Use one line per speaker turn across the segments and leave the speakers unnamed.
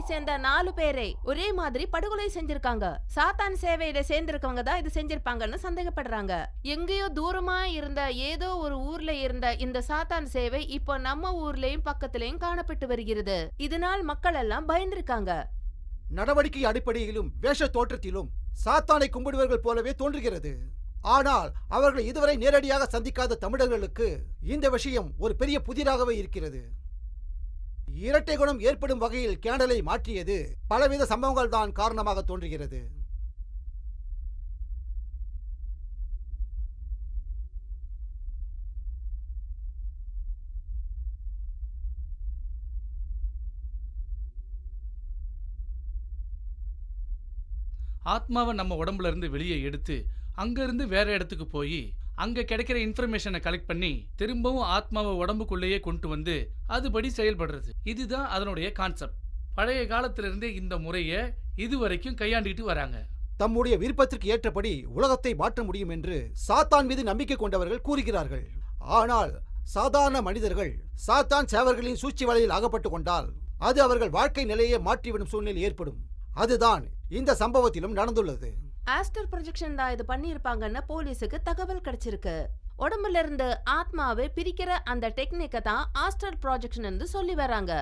சேர்ந்த 4 பேரை ஒரே மாதிரி படுகொலை செஞ்சிருக்காங்க. சாத்தான் சேவையில சேர்ந்திருக்கவங்க தான் இது செஞ்சிருப்பாங்கன்னு சந்தேகப்படுறாங்க. எங்கேயோ தூரமா இருந்த ஏதோ ஒரு ஊர்ல இருந்த இந்த சாத்தான் சேவை இப்போ நம்ம ஊர்லயும் பக்கத்திலயும் காணப்பட்டு வருகிறது. இதனால் மக்கள் எல்லாம் பயந்திருக்காங்க.
நடவடிக்கை அடிப்படையிலும் வேஷ தோற்றத்திலும் சாத்தானை கும்பிடுவர்கள் போலவே தோன்றுகிறது. ஆனால் அவர்கள் இதுவரை நேரடியாக சந்திக்காத தமிழர்களுக்கு இந்த விஷயம் ஒரு பெரிய புதிராகவே இருக்கிறது. இரட்டை குணம் ஏற்படும் வகையில் கேண்டலை மாற்றியது பலவித சம்பவங்கள் தான் காரணமாக தோன்றுகிறது.
ஆத்மாவை நம்ம உடம்புல இருந்து வெளியே எடுத்து அங்கிருந்து வேற இடத்துக்கு போய் அங்க கிடைக்கிற இன்ஃபர்மேஷனை கலெக்ட் பண்ணி திரும்பவும் ஆத்மாவை உடம்புக்குள்ளேயே கொண்டு வந்து அதுபடி செயல்படுறது. இதுதான் அதனுடைய கான்செப்ட். பழைய காலத்திலிருந்தே இந்த முறையை இதுவரைக்கும் கையாண்டிட்டு வராங்க.
தம்முடைய விருப்பத்திற்கு ஏற்றபடி உலகத்தை மாற்ற முடியும் என்று சாத்தான் மீது நம்பிக்கை கொண்டவர்கள் கூறுகிறார்கள். ஆனால் சாதாரண மனிதர்கள் சாத்தான் சேவர்களின் சூழ்ச்சி வலையில் அகப்பட்டு கொண்டால் அது அவர்கள் வாழ்க்கை நிலையை மாற்றிவிடும் சூழ்நிலை ஏற்படும். அதுதான் இந்த சம்பவத்திலும் நடந்துள்ளது.
ஆஸ்ட்ரல் ப்ரொஜெக்ஷன் தான் இது பண்ணியிருப்பாங்கன்னு போலீஸுக்கு தகவல் கிடைச்சிருக்கு. உடம்புல இருந்து ஆத்மாவை பிரிக்கிற அந்த டெக்னிக்கை தான் ஆஸ்ட்ரல் ப்ரொஜெக்ஷன் சொல்லி வராங்க.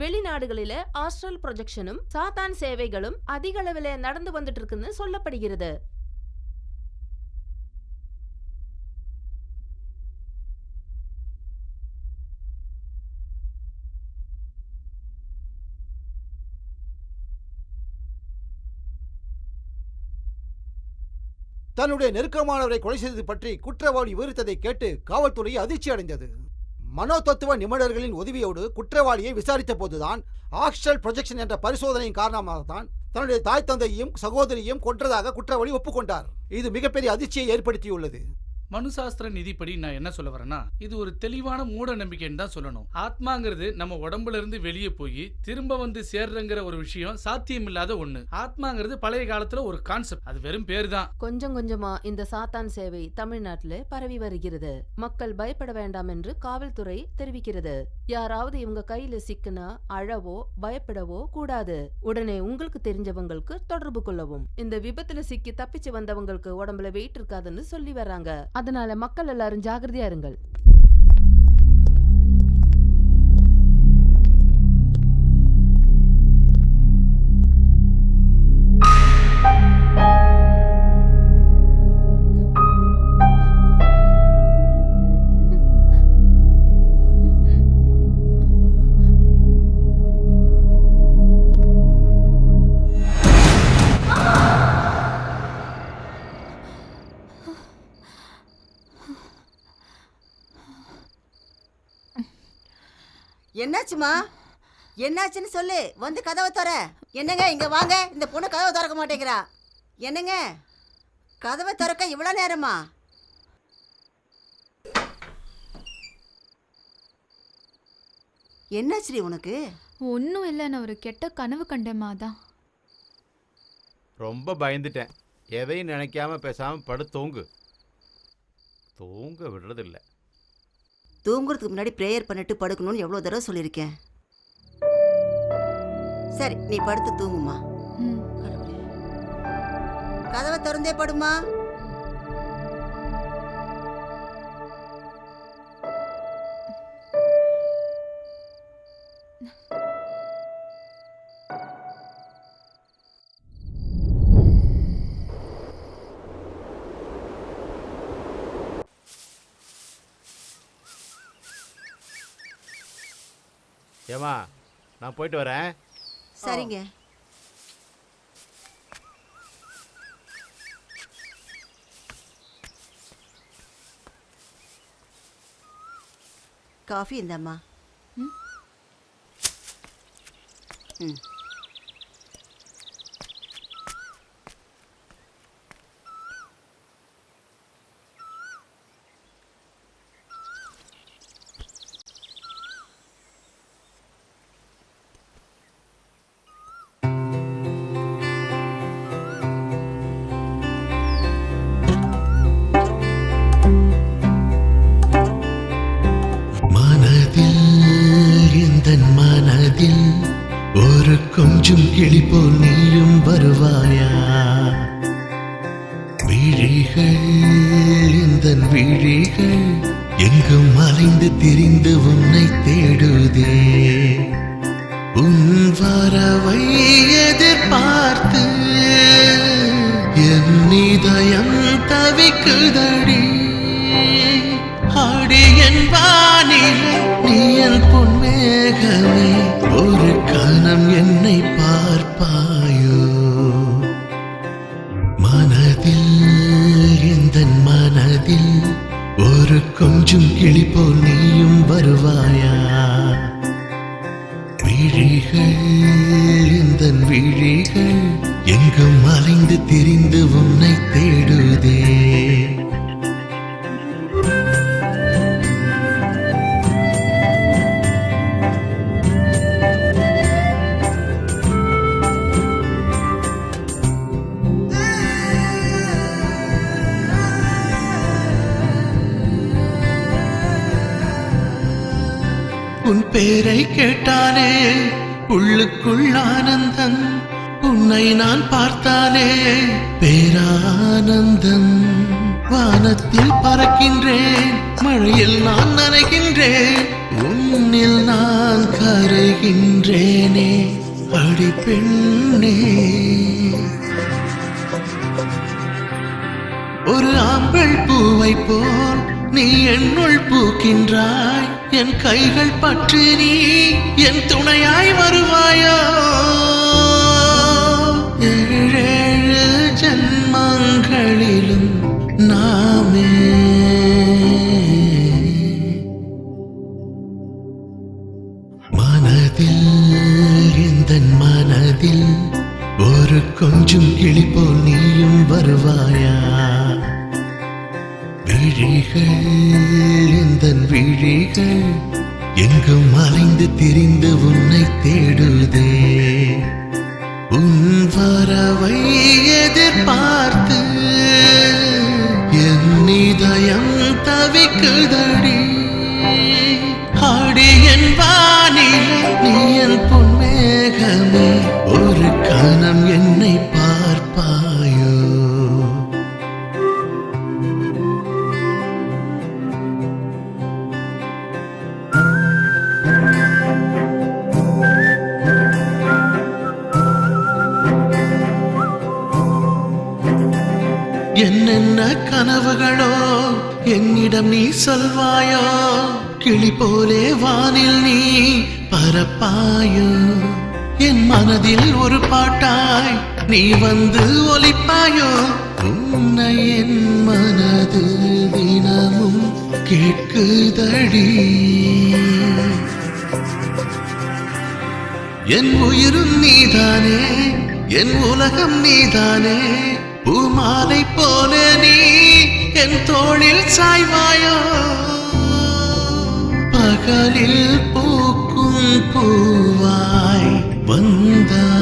வெளிநாடுகளில ஆஸ்ட்ரல் ப்ரொஜெக்ஷனும் சாத்தான் சேவைகளும் அதிக அளவில் நடந்து வந்துட்டு இருக்குன்னு சொல்லப்படுகிறது.
தன்னுடைய நெருக்கமானவரை கொலை செய்தது பற்றி குற்றவாளி விவரித்ததை கேட்டு காவல்துறை அதிர்ச்சி அடைந்தது. மனோதத்துவ நிபுணர்களின் உதவியோடு குற்றவாளியை விசாரித்த போதுதான் ஆஸ்ட்ரல் ப்ரொஜெக்ஷன் என்ற பரிசோதனையின் காரணமாகத்தான் தன்னுடைய தாய் தந்தையும் சகோதரியும் கொன்றதாக குற்றவாளி ஒப்புக்கொண்டார். இது மிகப்பெரிய அதிர்ச்சியை ஏற்படுத்தியுள்ளது.
மனுசாஸ்திர நிதிப்படி நான் என்ன சொல்ல வரேன்னா, இது ஒரு தெளிவான மூட நம்பிக்கைன்னு தான் சொல்லணும். ஆத்மாங்கிறது நம்ம உடம்புல இருந்து வெளியே போய் திரும்ப வந்து சேர்றங்கிற ஒரு விஷயம் சாத்தியம் இல்லாத ஒண்ணு. ஆத்மாங்கிறது பழைய காலத்துல ஒரு கான்செப்ட், அது வெறும் பேரு தான்.
கொஞ்சம் கொஞ்சமா இந்த சாத்தான் சேவை தமிழ்நாட்டில் பரவி வருகிறது. மக்கள் பயப்பட வேண்டாம் என்று காவல்துறை தெரிவிக்கிறது. யாராவது இவங்க கையில சிக்கினா அழவோ பயப்படவோ கூடாது. உடனே உங்களுக்கு தெரிஞ்சவங்களுக்கு தொடர்பு கொள்ளவும். இந்த விபத்துல சிக்கி தப்பிச்சு வந்தவங்களுக்கு உடம்புல வெயிட் இருக்காதுன்னு சொல்லி வராங்க. அதனால மக்கள் எல்லாரும் ஜாகிரதையா இருங்கள்.
என்னாச்சுமா? என்னாச்சுன்னு சொல்லு, வந்து கதவை தர. என்னங்க இங்க வாங்க. இந்த பொண்ணு கதவை திறக்க மாட்டேங்கிறா. என்னங்க கதவை திறக்க இவ்வளோ நேரமா? என்னாச்சு உனக்கு?
ஒன்றும் இல்லை, நான் ஒரு கெட்ட கனவு கண்டேம்மா. தான்
ரொம்ப பயந்துட்டேன். எதையும் நினைக்காம பேசாம படு தூங்கு. தூங்க விடுறதில்லை.
தூங்குறதுக்கு முன்னாடி ப்ரேயர் பண்ணிட்டு படுக்கணும்னு எவ்வளோ தடவை சொல்லியிருக்கேன். சரி, நீ படுத்து தூங்குமா. கதவை திறந்தே படுமா.
ஏமா, நான் போயிட்டு வரேன்.
சரிங்க. காஃபி இந்தம்மா.
மனதில் ஒரு கொஞ்சம் கிளி போல் நீயும் வருவாயா? விழிகள் எந்தன் விழிகள் எங்கும் அலைந்து திரிந்து உன்னை தேடுதே. உன் வரவை எதிர்பார்த்து என் இதயம் தவிக்குதடி. ஆடி என் வானிலை நீ என் பொன்மேகமே, ஒரு கணம் என்னை பார்ப்பாயோ? மனதில் எந்தன் மனதில் ஒரு கொஞ்சம் கிளி போல் நீயும் வருவாயா? விழிகள் எந்தன் விழிகள் எங்கும் அலைந்து திரிந்து உன்னை தேடுதே. உன் பேரை கேட்டாலே உள்ளுக்குள் ஆனந்தம், உன்னை நான் பார்த்தாலே பேரானந்தம். வானத்தில் பறக்கின்றேன், மழையில் நான் நனைகின்றேன், உன்னில் நான் கரைகின்றேனே அடி பெண்ணே. ஒரு ஆம்பல் பூவை போல் நீ என்னுள் பூக்கின்றாய், என் கைகள் பற்றி நீ என் துணையாய் வருவாயோ? ஏழேழு ஜன்மங்களிலும் நாமே மனதில் எந்தன் மனதில் ஒரு கொஞ்சம் கிளி போல் நீயும் வருவாயா? விழிகள் எந்தன் விழிகள் எங்கும் அலைந்து திரிந்து உன்னை தேடுதே. உன் வரவை எதிர்பார்த்து என் இதயம் தவிக்குதடி. ஆடி என் வானிலை நீ என் பொன்மேகமே, ஒரு கணம் என்னை பார்ப்பாயோ? என்னென்ன கனவுகளோ என்னிடம் நீ சொல்வாயோ? கிளி போலே வானில் நீ பறப்பாயோ? என் மனதில் ஒரு பாட்டாய் நீ வந்து ஒலிப்பாயோ? உன்னை என் மனது தினமும் கேட்குதடி. என் உயிரும் நீதானே, என் உலகம் நீதானே, பூமாலை போல நீ என் தோளில் சாய்வாயோ? பகலில் பூக்கும் பூவாய் வந்தாய்.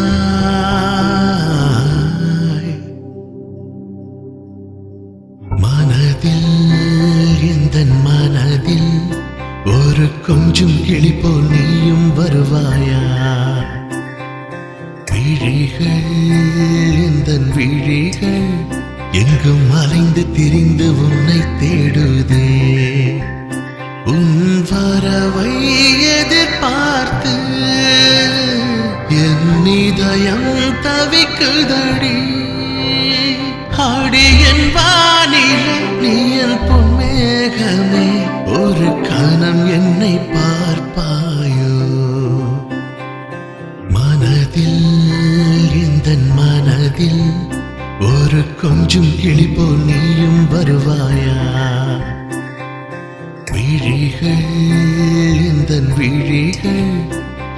மனதில் எந்தன் மனதில் ஒரு கொஞ்சம் கிளி போல் நீயும் வருவாயா? விழிகள் எந்தன் விழிகள் எங்கும் அலைந்து திரிந்து உன்னை தேடுதே. உன் வரவை எதிர்பார்த்து என் இதயம் தவிக்குதடி. ஆடி என் வானிலை நீ என் பொன்மேகமே, ஒரு கணம் என்னை பார்ப்பாயோ? மனதில் எந்தன் மனதில் ஒரு கொஞ்சம் கிளி போல் நீயும் வருவாயா? விழிகள் எந்தன் விழிகள்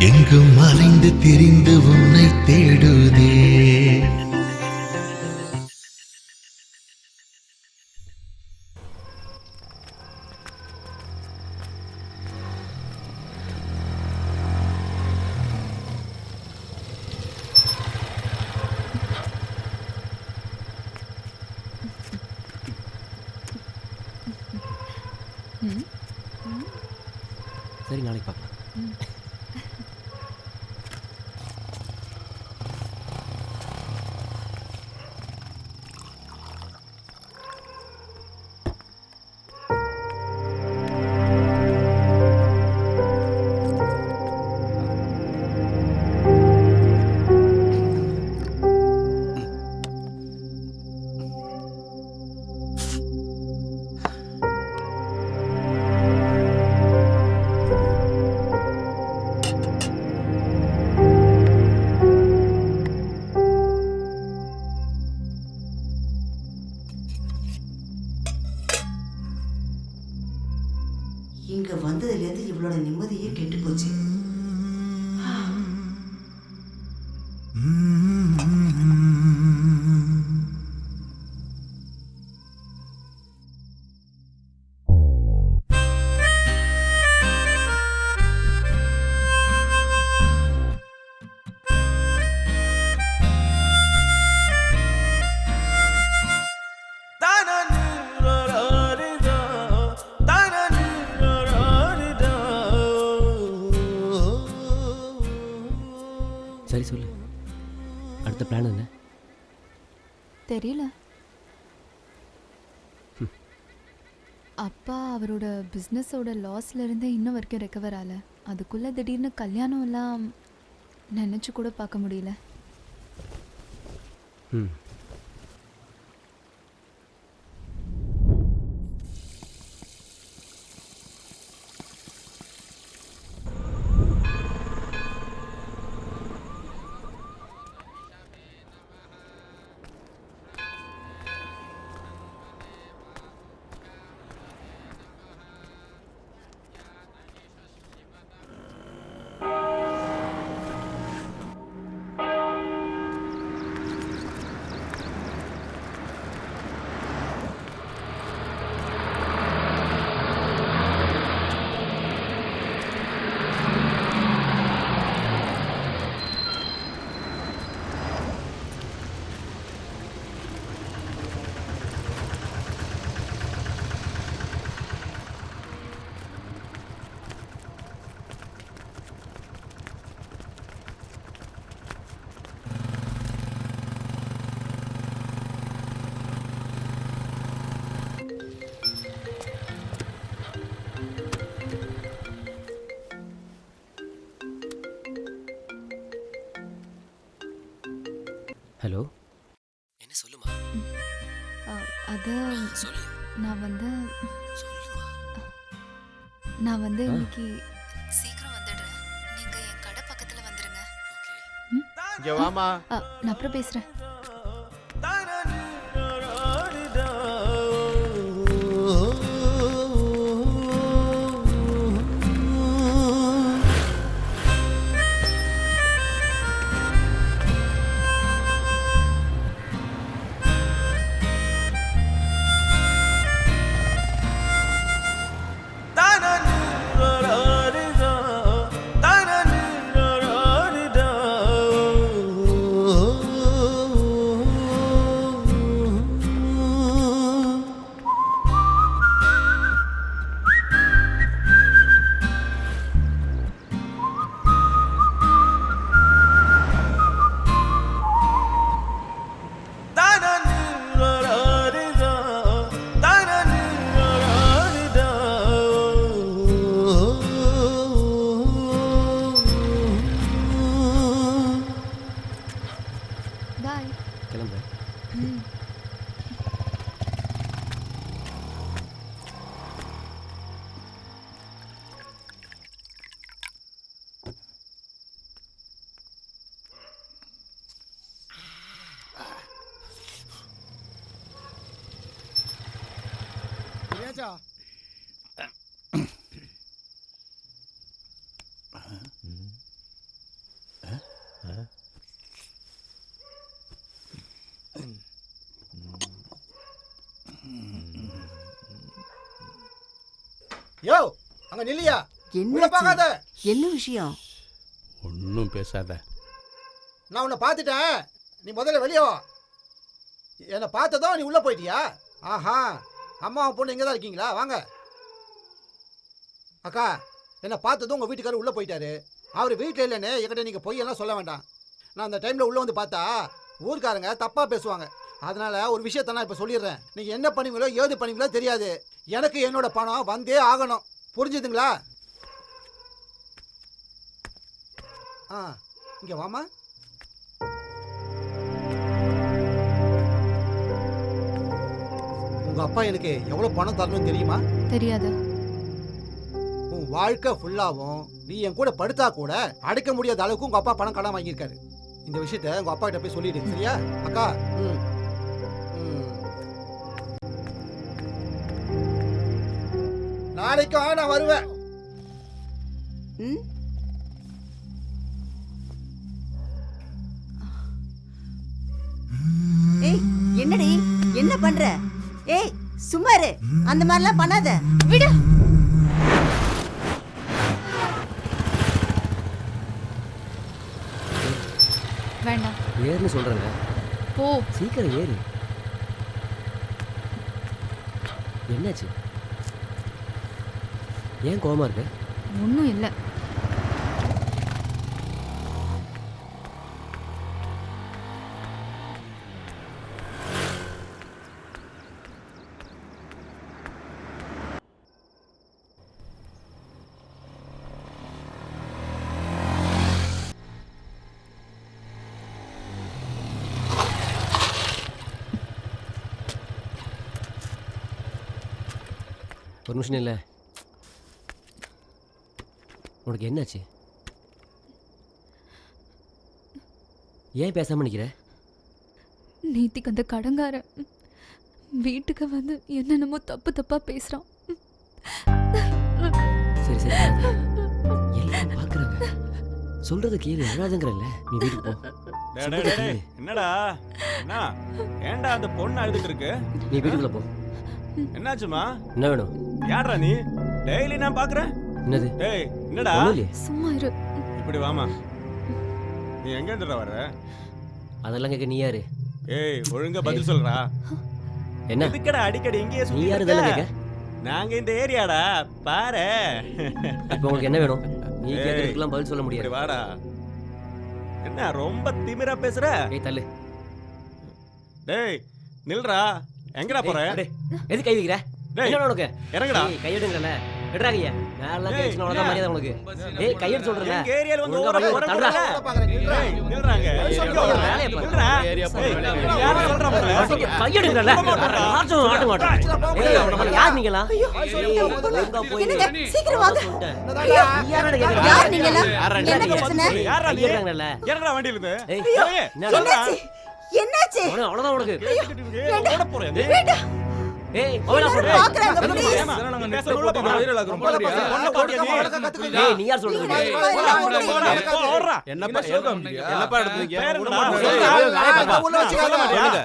எங்கும் எங்கும் அலைந்து திரிந்து உன்னை தேடுதே.
சரி, நாளைக்கு பார்க்கலாம்.
இங்க வந்ததுலேருந்து இவளோட நிம்மதியே கெட்டு போச்சு.
சரி, சொல்லு. அடுத்த பிளான் என்ன?
தெரியல. அப்பா அவரோட பிஸ்னஸோட லாஸ்லேருந்து இன்னும் வரைக்கும் ரெக்கவர் ஆகலை. அதுக்குள்ளே திடீர்னு கல்யாணம் எல்லாம் நினச்சி கூட பார்க்க முடியல.
ஹலோ, என்ன சொல்லுமா?
அது
சொல்லு.
நான் வந்து
சொல்லுமா.
இன்னைக்கு சீக்கிரம் வந்துடுறேன். நீங்க என் கடை பக்கத்துல வந்துருங்க.
இங்க வாமா.
நான் அப்புறம் பேசுறேன்.
யோ அங்க நில்லையா, உள்ள
என்ன
பார்க்காத.
என்ன விஷயம்?
ஒன்றும் பேசாத.
நான் உன்னை பார்த்துட்டேன், நீ முதல்ல வெளியே வா. என்னை பார்த்ததும் நீ உள்ள போயிட்டியா? ஆஹா, அம்மாவும் பொண்ணு இங்கே தான் இருக்கீங்களா? வாங்க. அக்கா, என்னை பார்த்ததும் உங்கள் வீட்டுக்காரர் உள்ளே போயிட்டாரு. அவர் வீட்டில் இல்லைன்னு என்கிட்ட நீங்கள் பொய்யெல்லாம் சொல்ல வேண்டாம். நான் அந்த டைமில் உள்ளே வந்து பார்த்தா ஊர்க்காரங்க தப்பாக பேசுவாங்க. அதனால ஒரு விஷயத்த நான் இப்போ சொல்லிடுறேன். நீங்கள் என்ன பண்ணுவீங்களோ ஏது பண்ணுவீங்களோ தெரியாது, எனக்கு என்னோட பணம் வந்தே ஆகணும். புரிஞ்சுதுங்களா? ஆ, இங்கே வாமா. உங்க அப்பா எனக்கு எவ்வளவு பணம் தரணும்னு தெரியுமா?
தெரியாது.
உன் வாழ்க்கை ஃபுல்லாவும் நீ என் கூட படுத்தா கூட அடைக்க முடியாத அளவுக்கு உங்க அப்பா பணம் கடன் வாங்கியிருக்காரு. இந்த விஷயத்த உங்க அப்பா கிட்ட போய் சொல்லிடு, சரியா அக்கா? ம் நாளைக்கும் நான் வருவேன்.
ம்? ஏய் என்னடி என்ன பண்ற? ஏய் சும்மா இரு, அந்த மாதிரிலாம் பண்ணாத. விடு.
வேண்டாம்.
ஏறுன்னு சொல்கிறேங்க.
போ.
சீக்கிரம் ஏறு. என்னாச்சு? ஏன் கோவமா இருக்கு?
ஒன்றும் இல்லை.
ஒரு நிமிஷம் இல்லை. உனக்கு என்னாச்சு? ஏன் பேசாம நிக்கிற?
நேத்திக்கு அந்த கடங்காரன் வீட்டுக்கு வந்து என்னென்னமோ தப்பு தப்பா பேசுறான்.
சரி சரி, எல்லாம் பார்க்குறாங்க. சொல்றத கேளு, அழாதங்கிறல்ல. நீ வீட்டுக்கு போ. சொல்றத கேளு.
என்னடா என்ன ஏன்டா அந்த பொண்ணு அழுதுட்டு இருக்கு?
நீ வீட்டுக்குள்ள போ.
என்னாச்சுமா?
என்ன வேணும்?
யாரா நீ? டெய்லி நான் பாக்குறேன்.
என்னது?
டேய் என்னடா?
ஒண்ணும் இல்லையே.
சும்மா இரு.
இப்படி வாமா. நீ எங்க இருந்து வர?
அதெல்லாம் கேட்க நீ யாரு?
ஏய் ஒழுங்கா பதில் சொல்றா.
என்ன?
எதுக்குடா அடிக்கடி இங்கேயே
நீ
சுத்திட்டு
யாரு
இருக்க?
இதெல்லாம் கேட்க?
நாங்க இந்த ஏரியாடா பாரு.
இப்போ உங்களுக்கு என்ன வேணும்? நீ கேட்கறதுக்கெல்லாம் பதில் சொல்ல முடியாது.
இப்படி வாடா. என்ன ரொம்ப திமிரா பேசுற?
ஏய் தள்ளு.
டேய் நில்றா. எங்கடா போற?
டேய், எது கை வைக்கிற?
டேய்
என்ன உனக்கு?
இறங்குடா.
ஏய், கை எடுங்கறல. எடுறாங்க. மேல கை வச்சுனா அவ்வளவுதான் மரியாதை உனக்கு. ஏய் கை எடுத்து சொல்றல.
எங்க ஏரியால வந்து
ஒழுங்கா
ஓவரா
வழி
போறா.
தள்ளுடா.
டேய் நில்றாங்க.
வேலைய பாரு.
நில்றா.
ஏரியா
ஏய்,
போறா.
யார சொல்றா பாரு.
கை எடுங்கறல. ஆட்டம் ஆட்டம் ஆட்டம். ஏய் அவன யார் நீங்களா? ஒழுங்கா போய்
என்னங்க சீக்கிரம் வாங்க.
நீ யாரடா கேக்குற?
யார் நீங்களா? என்ன பிரச்சனை?
யாரா நீ?
ஏறாங்கல.
இறங்கடா வண்டியில இருந்து.
ஏய்
ஏய்,
என்னடா?
என்னாச்சு? என்னாச்சு?
அவ்வளவுதான் உனக்கு.
ஓட போறேன்.
வேண்டாம்.
ஏய் ஓவலா சொல்ற.
பாக்குறாங்க ப்ளீஸ்.
ஏய் நீ யார் சொல்றது?
என்னப்பா என்னப்பா எடுத்தீங்க?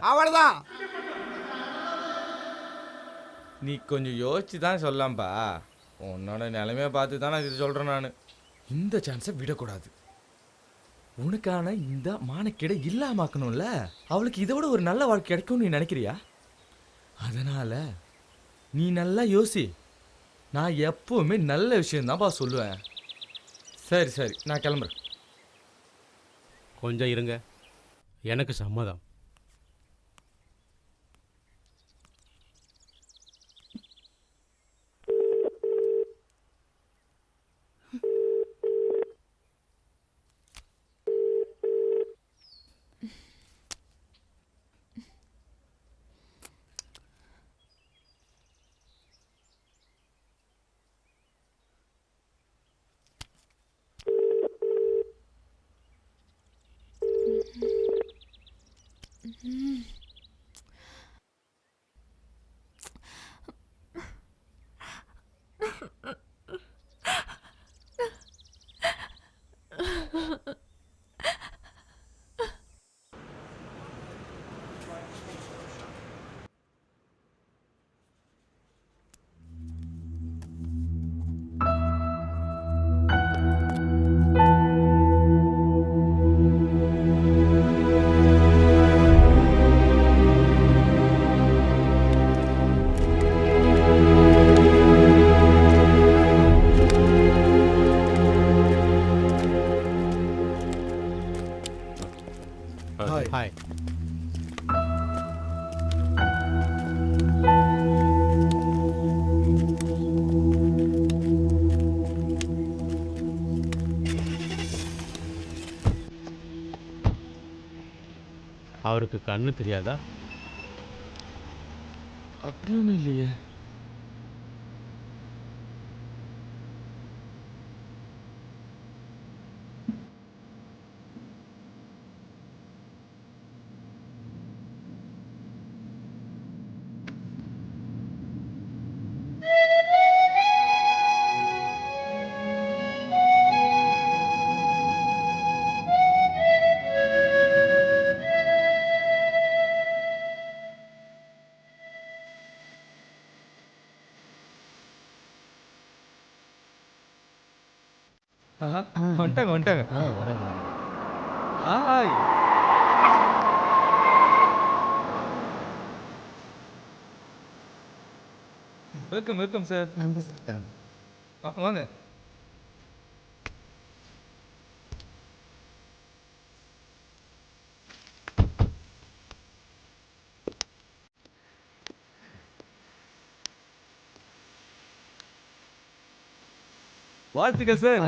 அவ்வளவுதான்.
நீ கொஞ்சம் யோசிச்சு தான் சொல்லலாம்ப்பா. உன்னோட நிலைமையை பார்த்து தான் இது சொல்கிறேன் நான். இந்த சான்ஸை விடக்கூடாது. உனக்கான இந்த மானக்கேடை இல்லாமக்கணும்ல. அவளுக்கு இதை விட ஒரு நல்ல வாழ்க்கை கிடைக்கும்னு நீ நினைக்கிறியா? அதனால் நீ நல்லா யோசி. நான் எப்போவுமே நல்ல விஷயந்தான்ப்பா சொல்லுவேன். சரி சரி, நான் கிளம்புறேன்.
கொஞ்சம் இருங்க, எனக்கு சம்மதம்.
ஹாய்.
அவருக்கு கண்ணு தெரியாதா?
அப்படி ஒன்றும் இல்லையே. வந்துட்டாங்க வந்துட்டாங்க. ஹாய். Welcome welcome sir. வாங்க. வாழ்த்துக்கள் சார்.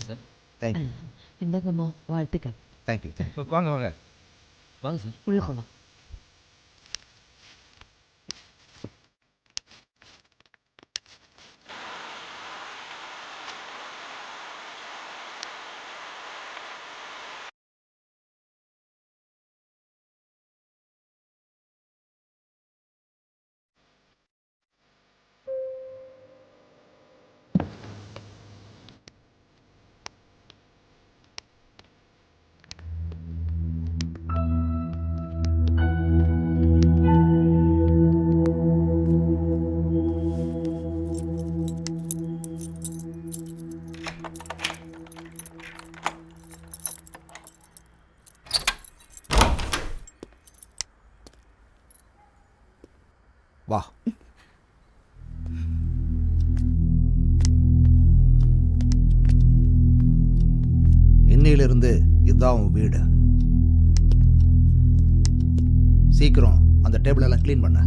சார்.
தேங்க்யூ.
இந்தங்கம்மா வாழ்த்துக்கள்.
தேங்க்யூ.
வாங்க வாங்க.
வாங்க சார்.
உள்ள போலாம்.
வா. இன்னையிலிருந்து இதுதான் உன் வீடு. சீக்கிரம் அந்த டேபிள் எல்லாம் க்ளீன் பண்ண.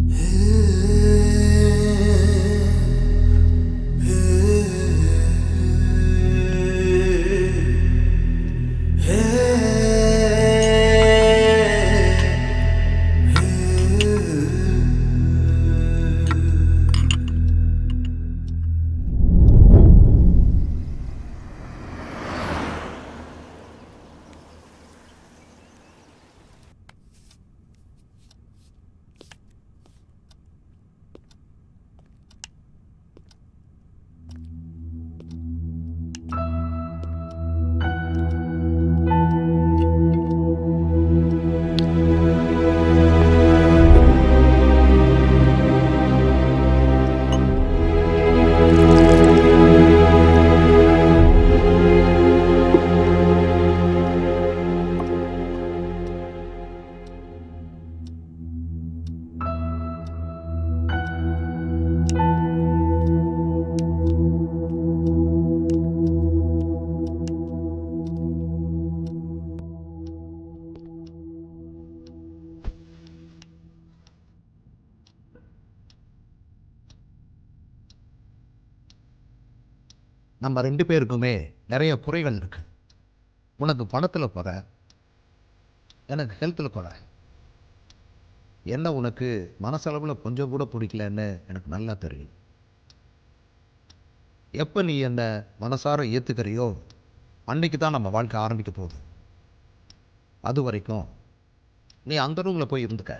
நம்ம 2 பேருக்குமே நிறைய குறைகள் இருக்கு. உனக்கு பணத்தில் குறை, எனக்கு ஹெல்த்தில் குறை. என்ன உனக்கு மனசளவில் கொஞ்சம் கூட பிடிக்கலன்னு எனக்கு நல்லா தெரியும். எப்போ நீ என்னை மனசார ஏற்றுக்கிறியோ அன்னைக்கு தான் நம்ம வாழ்க்கை ஆரம்பிக்க போகுது. அது வரைக்கும் நீ அந்த ரூமில் போய் இருந்துக்க.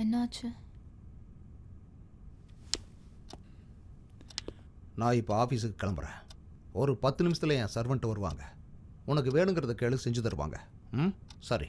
என்னாச்சு?
நான் இப்போ ஆஃபீஸுக்கு கிளம்புறேன். ஒரு 10 நிமிஷத்தில் என் சர்வெண்ட் வருவாங்க. உனக்கு வேணுங்கிறத கேளு, செஞ்சு தருவாங்க. ம், சரி.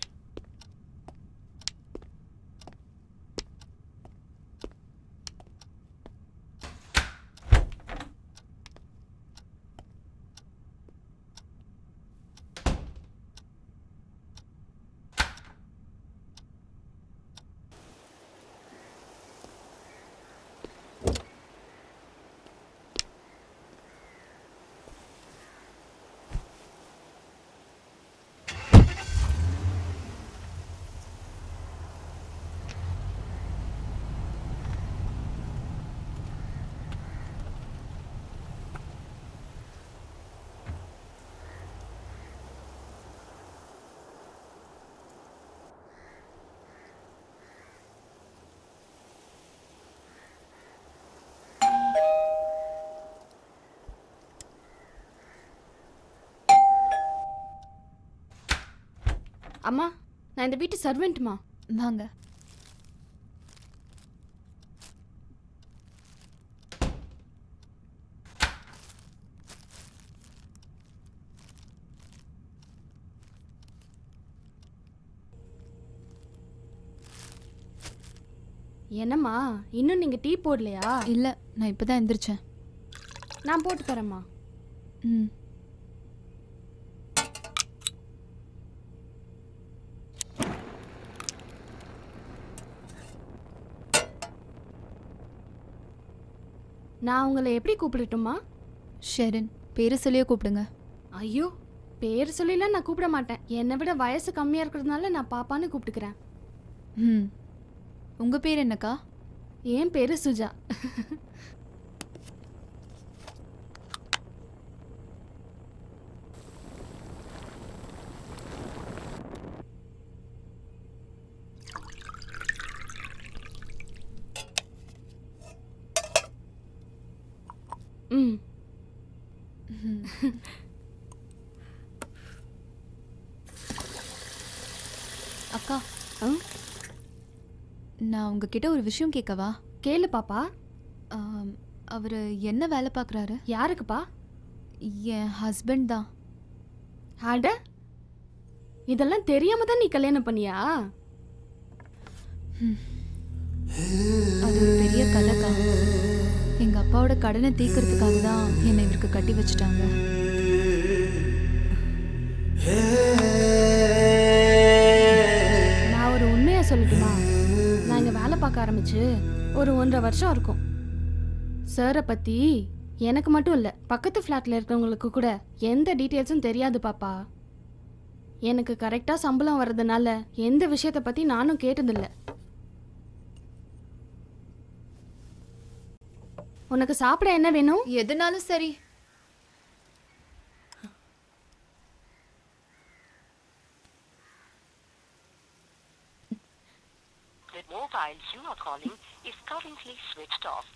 அம்மா, நான் இந்த வீட்டு சர்வெண்ட்மா.
வாங்க.
என்னம்மா, இன்னும் நீங்க டீ போடலையா?
இல்லை, நான் இப்போ தான் எந்திரிச்சேன்.
நான் போட்டு தரேம்மா.
ம்.
நான் உங்களை எப்படி கூப்பிடட்டுமா?
ஷெரின், பேரை சொல்லியே கூப்பிடுங்க.
ஐயோ, பேர் சொல்லிலாம் நான் கூப்பிட மாட்டேன். என்னை விட வயசு கம்மியாக இருக்கிறதுனால நான் பாப்பான்னு கூப்பிட்டுக்கிறேன்.
ம். உங்கள் பேர் என்னக்கா?
என் பேர் சுஜா. ம்.
அக்கா,
ஆ?
நான் உங்ககிட்ட ஒரு விஷயம் கேட்கவா?
கேளு பாப்பா.
அவர் என்ன வேலை பார்க்குறாரு?
யாருக்குப்பா?
என் ஹஸ்பண்ட் தான்.
அட, இதெல்லாம் தெரியாம தான் நீ கல்யாணம் பண்ணியா?
அது ஒரு பெரிய கதைக்கா. எங்கள் அப்பாவோட கடனை தீர்க்கறதுக்காக தான் என்னை இவருக்கு கட்டி வச்சுட்டாங்க.
நான் ஒரு உண்மையை சொல்லட்டுமா? நான் இங்கே வேலை பார்க்க ஆரம்பிச்சு ஒரு 1.5 வருஷம் இருக்கும். சாரை பற்றி எனக்கு மட்டும் இல்லை, பக்கத்து ஃப்ளாட்டில் இருக்கிறவங்களுக்கு கூட எந்த டீட்டெயில்ஸும் தெரியாது பாப்பா. எனக்கு கரெக்டாக சம்பளம் வர்றதுனால எந்த விஷயத்தை பற்றி நானும் கேட்டதில்லை. உனக்கு சாப்பிட என்ன வேணும்?
எதுனாலும் சரி.
The mobile you are calling is currently switched off.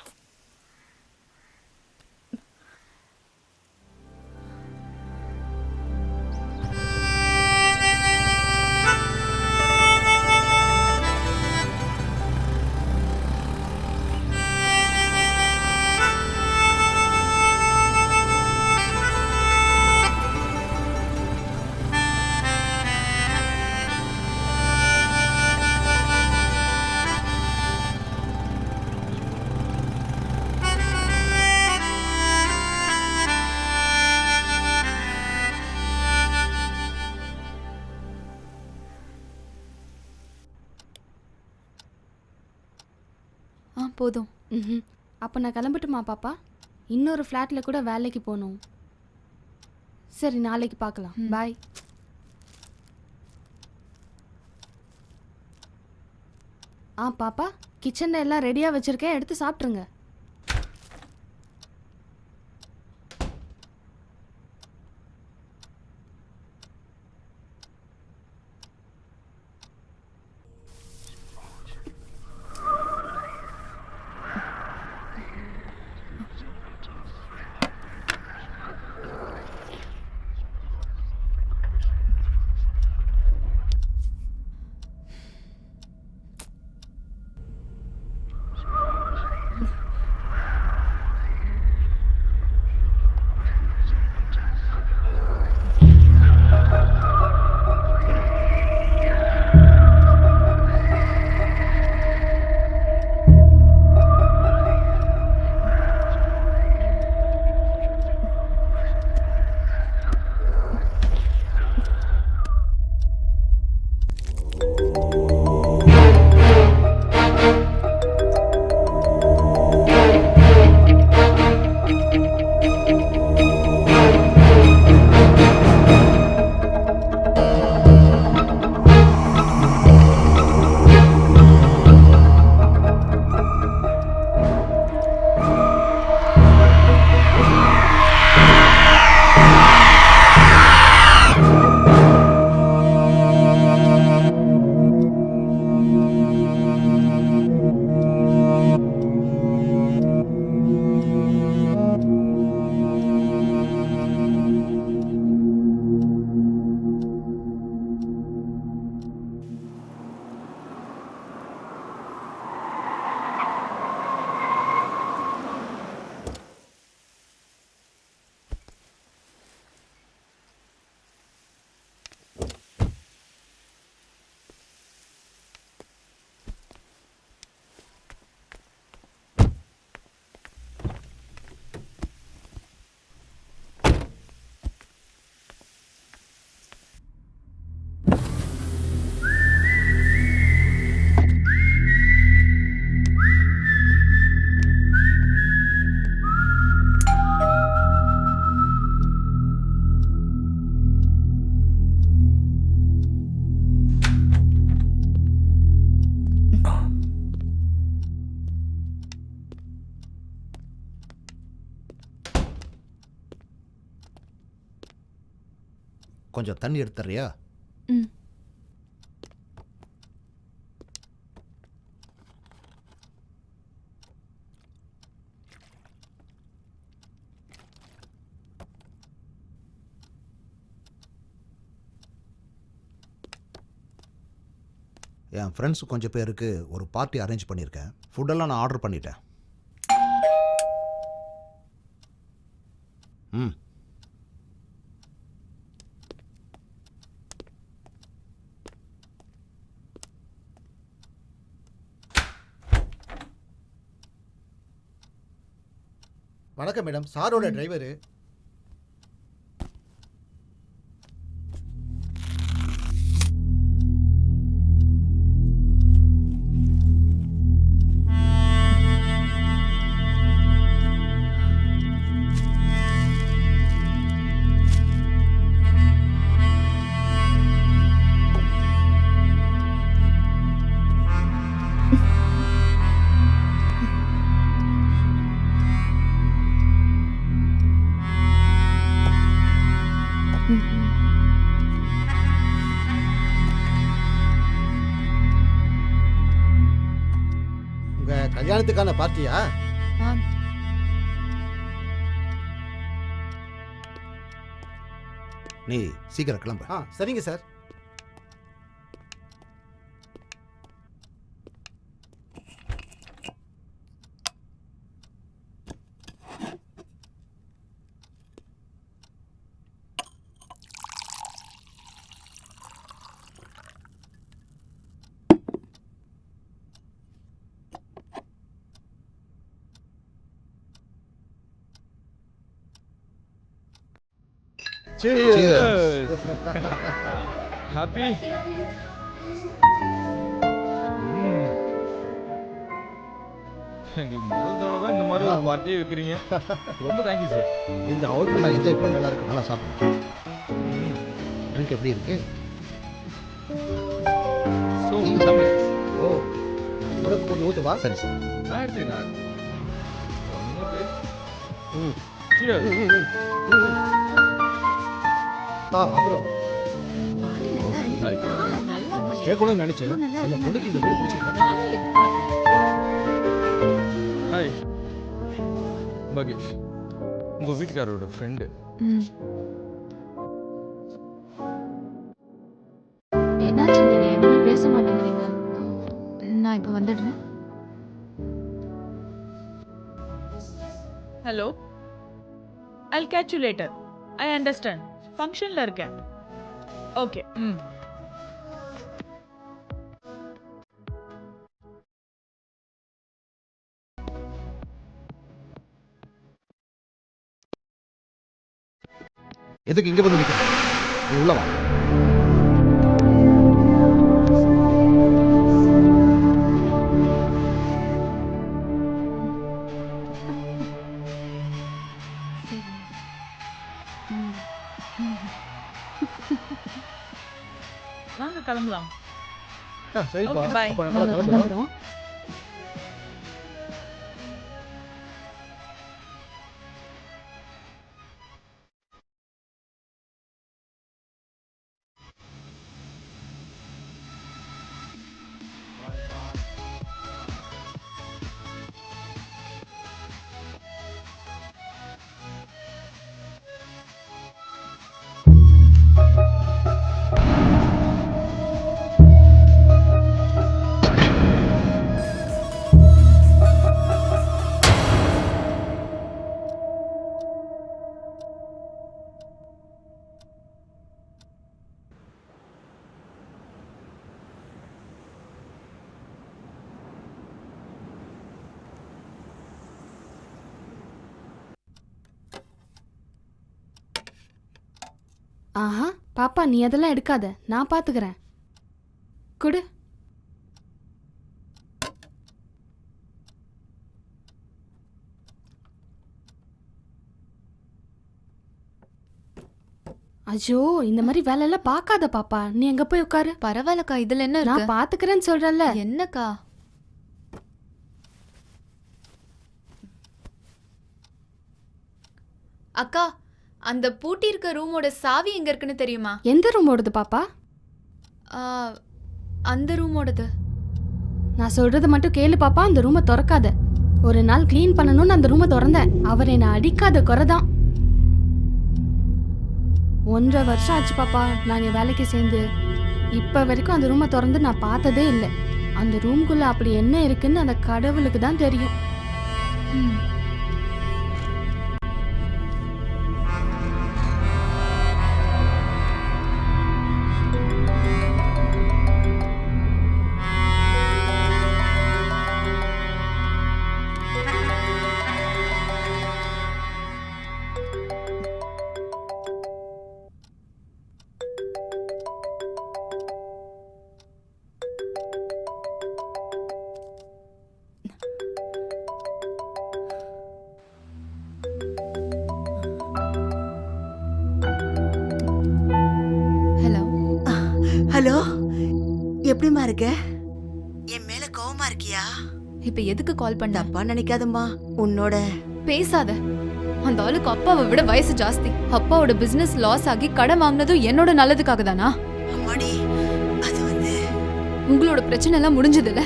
போதும்.
ம். அப்போ நான் கிளம்பட்டுமா பாப்பா? இன்னொரு ஃப்ளாட்டில் கூட வேலைக்கு போகணும். சரி, நாளைக்கு பார்க்கலாம். பாய். பாப்பா, கிச்சனில் எல்லாம் ரெடியாக வச்சுருக்கேன், எடுத்து சாப்பிட்ருங்க.
கொஞ்சம் தண்ணி எடுத்துறியா?
ம்.
என் ஃப்ரெண்ட்ஸ் கொஞ்சம் பேருக்கு ஒரு பார்ட்டி அரேஞ்ச் பண்ணியிருக்கேன். ஃபுட்டெல்லாம் நான் ஆர்டர் பண்ணிட்டேன். ம். வணக்கம் மேடம், சாரோட டிரைவரு. உங்க கல்யாணத்துக்கான பார்ட்டியா?
ஆம்.
நீ சீக்கிரம் கிளம்பு. சரிங்க சார்.
Cheers. Happy? எங்களுக்கு முதல் தடவை தான் இந்த மாதிரி ஒரு பார்ட்டியே வைக்கிறீங்க. ரொம்ப தேங்க்யூ சார்.
இந்த அவுட்ல நான் என்ஜாய் பண்ண நல்லா இருக்கு. நல்லா சாப்பிடுறேன். ட்ரிங்க் எப்படி இருக்கு? நீ சாப்பிடு. ஓ, உனக்கு கொஞ்சம் ஊற்றுவா. சரி சார்.
நான் எடுத்துக்கிறேன்.
ம்.
Cheers.
அப்புறம் கேட்கணும்னு நினைச்சேன். அந்த பொண்ணுக்கு இந்த வீடு பிடிச்சிருக்கு.
ஹாய் மகேஷ், உங்கள் வீட்டுக்காரோட ஃப்ரெண்டு.
என்னாச்சு நீங்க எதுவும் பேச மாட்டேங்கிறீங்க? நான் இப்போ வந்துடுறேன்.
Hello, I'll catch you later. I understand. ஃபங்க்ஷனில் இருக்கேன். ஓகே. ம்.
எதுக்கு இங்க வந்து நிற்கிறேன்? நீ உள்ள வா.
வாங்க கிளம்பலாம்.
சரிப்பா.
Okay, bye.
அப்ப நல்லா கிளம்புறோம்.
ஆஹா, பாப்பா நீ அதெல்லாம் எடுக்காத, நான் பாத்துக்கிறேன். குடு. ஐயோ, இந்த மாதிரி வேலையெல்லாம் பார்க்காத பாப்பா. நீ எங்க போய் உட்காரு.
பரவாயில்லக்கா, இதுல என்ன
நான்
இருக்கு?
பாத்துக்கிறேன்னு சொல்றேன்ல.
என்னக்கா? அக்கா, அந்த பூட்டி இருக்க ரூமோட சாவி எங்க இருக்குன்னு தெரியுமா?
எந்த ரூமோடது பாப்பா?
ஆ, அந்த ரூமோடது.
நான் சொல்றது மட்டும் கேளு பாப்பா. அந்த ரூமை திறக்காத. ஒரு நாள் க்ளீன் பண்ணணும்னு அந்த ரூமை திறந்தேன். அவர் என்னை அடிக்காத குறைதான். 1.5 வருஷம் ஆச்சு பாப்பா நாங்கள் வேலைக்கு சேர்ந்து. இப்போ வரைக்கும் அந்த ரூமை திறந்து நான் பார்த்ததே இல்லை. அந்த ரூம்குள்ளே அப்படி என்ன இருக்குன்னு அந்த கடவுளுக்கு தான் தெரியும்.
ஹலோ.
ஹலோ, எப்படிம்மா இருக்க? என் மேல கோவமா இருக்கியா?
இப்போ எதுக்கு கால் பண்ண?
தப்பா நினைக்காதம்மா. உன்னோட
பேசாத. அந்த ஆளுக்கு அப்பாவை விட வயசு ஜாஸ்தி. அப்பாவோட பிசினஸ் லாஸ் ஆகி கடன் வாங்கினதும் என்னோட நல்லதுக்காக தானா?
அம்மாடி, அது வந்து
உங்களோட பிரச்சனை எல்லாம் முடிஞ்சதில்ல.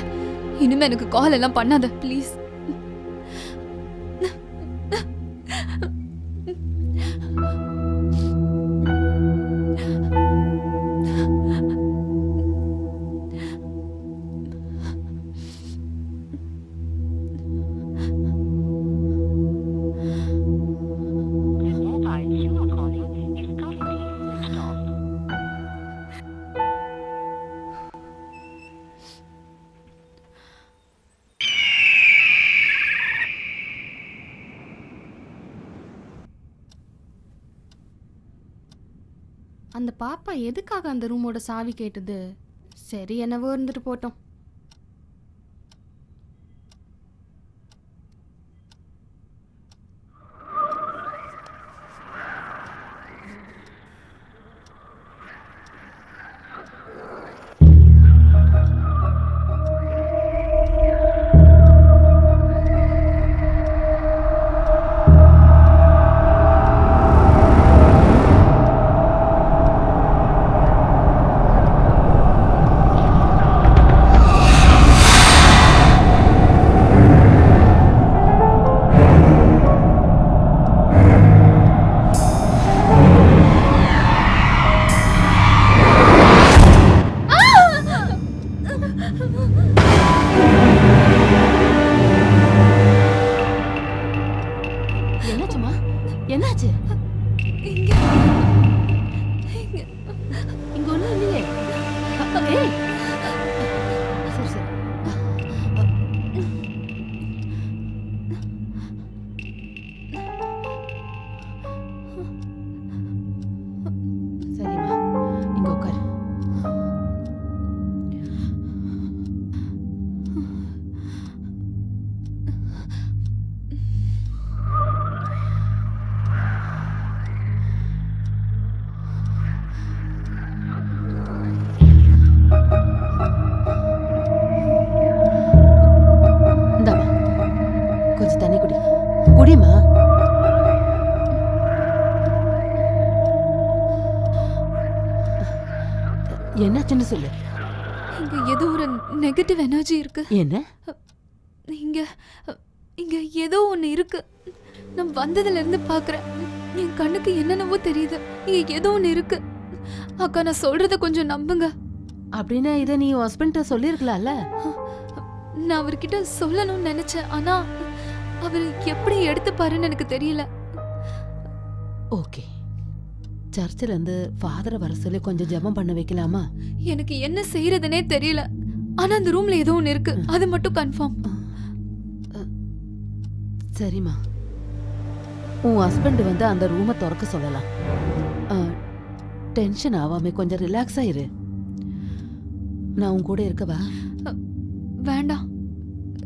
இனிமே எனக்கு கால் எல்லாம் பண்ணாத ப்ளீஸ்.
அந்த பாப்பா எதுக்காக அந்த ரூமோட சாவி கேட்டது? சரி, என்னவோ இருந்துட்டு போட்டோம்.
என்னாச்சுன்னு சொல்லு.
இங்க ஏதோ ஒரு நெகட்டிவ் எனர்ஜி இருக்கு.
என்ன?
இங்க இங்க ஏதோ ஒன்று இருக்கு. நான் வந்ததுல இருந்து பார்க்குறேன். என் கண்ணுக்கு என்னென்னவோ தெரியுது. இங்க ஏதோ ஒன்று இருக்கு. அக்கா, நான் சொல்றத கொஞ்சம் நம்புங்க.
அப்படின்னா இதை நீ ஹஸ்பண்ட்ட சொல்லியிருக்கலாம்ல.
நான் அவர்கிட்ட சொல்லணும்னு நினைச்சேன். ஆனா அவர் எப்படி எடுத்துப்பாருன்னு எனக்கு தெரியல.
ஓகே, சர்ச்சில் இருந்து ஃபாதரை வர சொல்லி கொஞ்சம் ஜெபம் பண்ண வைக்கலாமா?
எனக்கு என்ன செய்யறதுனே தெரியல. ஆனா அந்த ரூம்ல ஏதோ ஒன்று இருக்கு, அது மட்டும் கன்ஃபார்ம்.
சரிம்மா, உன் ஹஸ்பண்ட் வந்து அந்த ரூமை திறக்க சொல்லலாம். டென்ஷன் ஆகாம கொஞ்சம் ரிலாக்ஸா இரு. நான் உன் கூட இருக்கவா?
வேண்டாம்,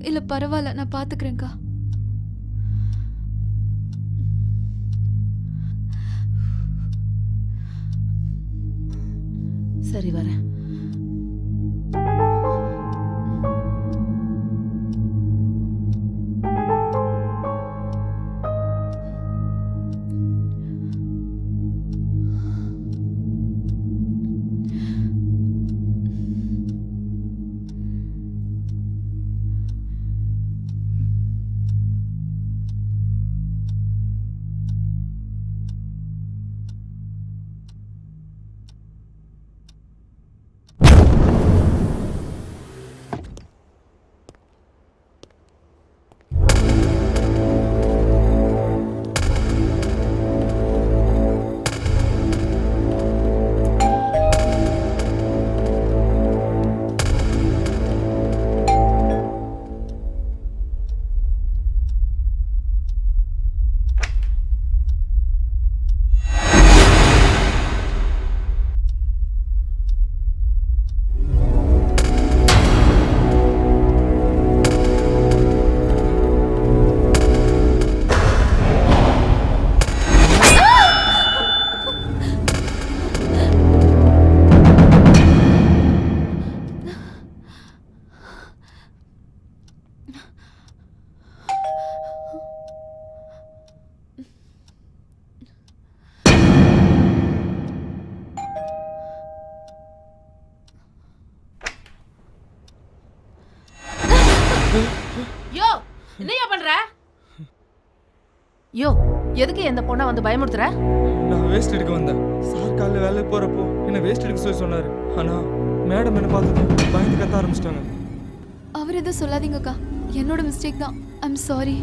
இல்ல பரவாயில்ல, நான் பாத்துக்கிறேன்க்கா.
சரி, வரேன். யோ, என்னையா பண்ற? யோ, எதுக்கு இந்த பொண்ணை வந்து பயமுறுத்துற?
நான் வேஸ்ட் எடுக்க வந்தேன். சார் காலைல வேலைக்கு போறப்போ என்ன வேஸ்ட் எடுக்க சொல்லி சொன்னாரு. ஆனா மேடம் என்ன பார்த்ததும் பயந்து கத்த ஆரம்பிச்சிட்டாங்க.
அவர் எதுவும் சொல்லாதீங்கக்கா, என்னோட மிஸ்டேக் தான். I'm sorry.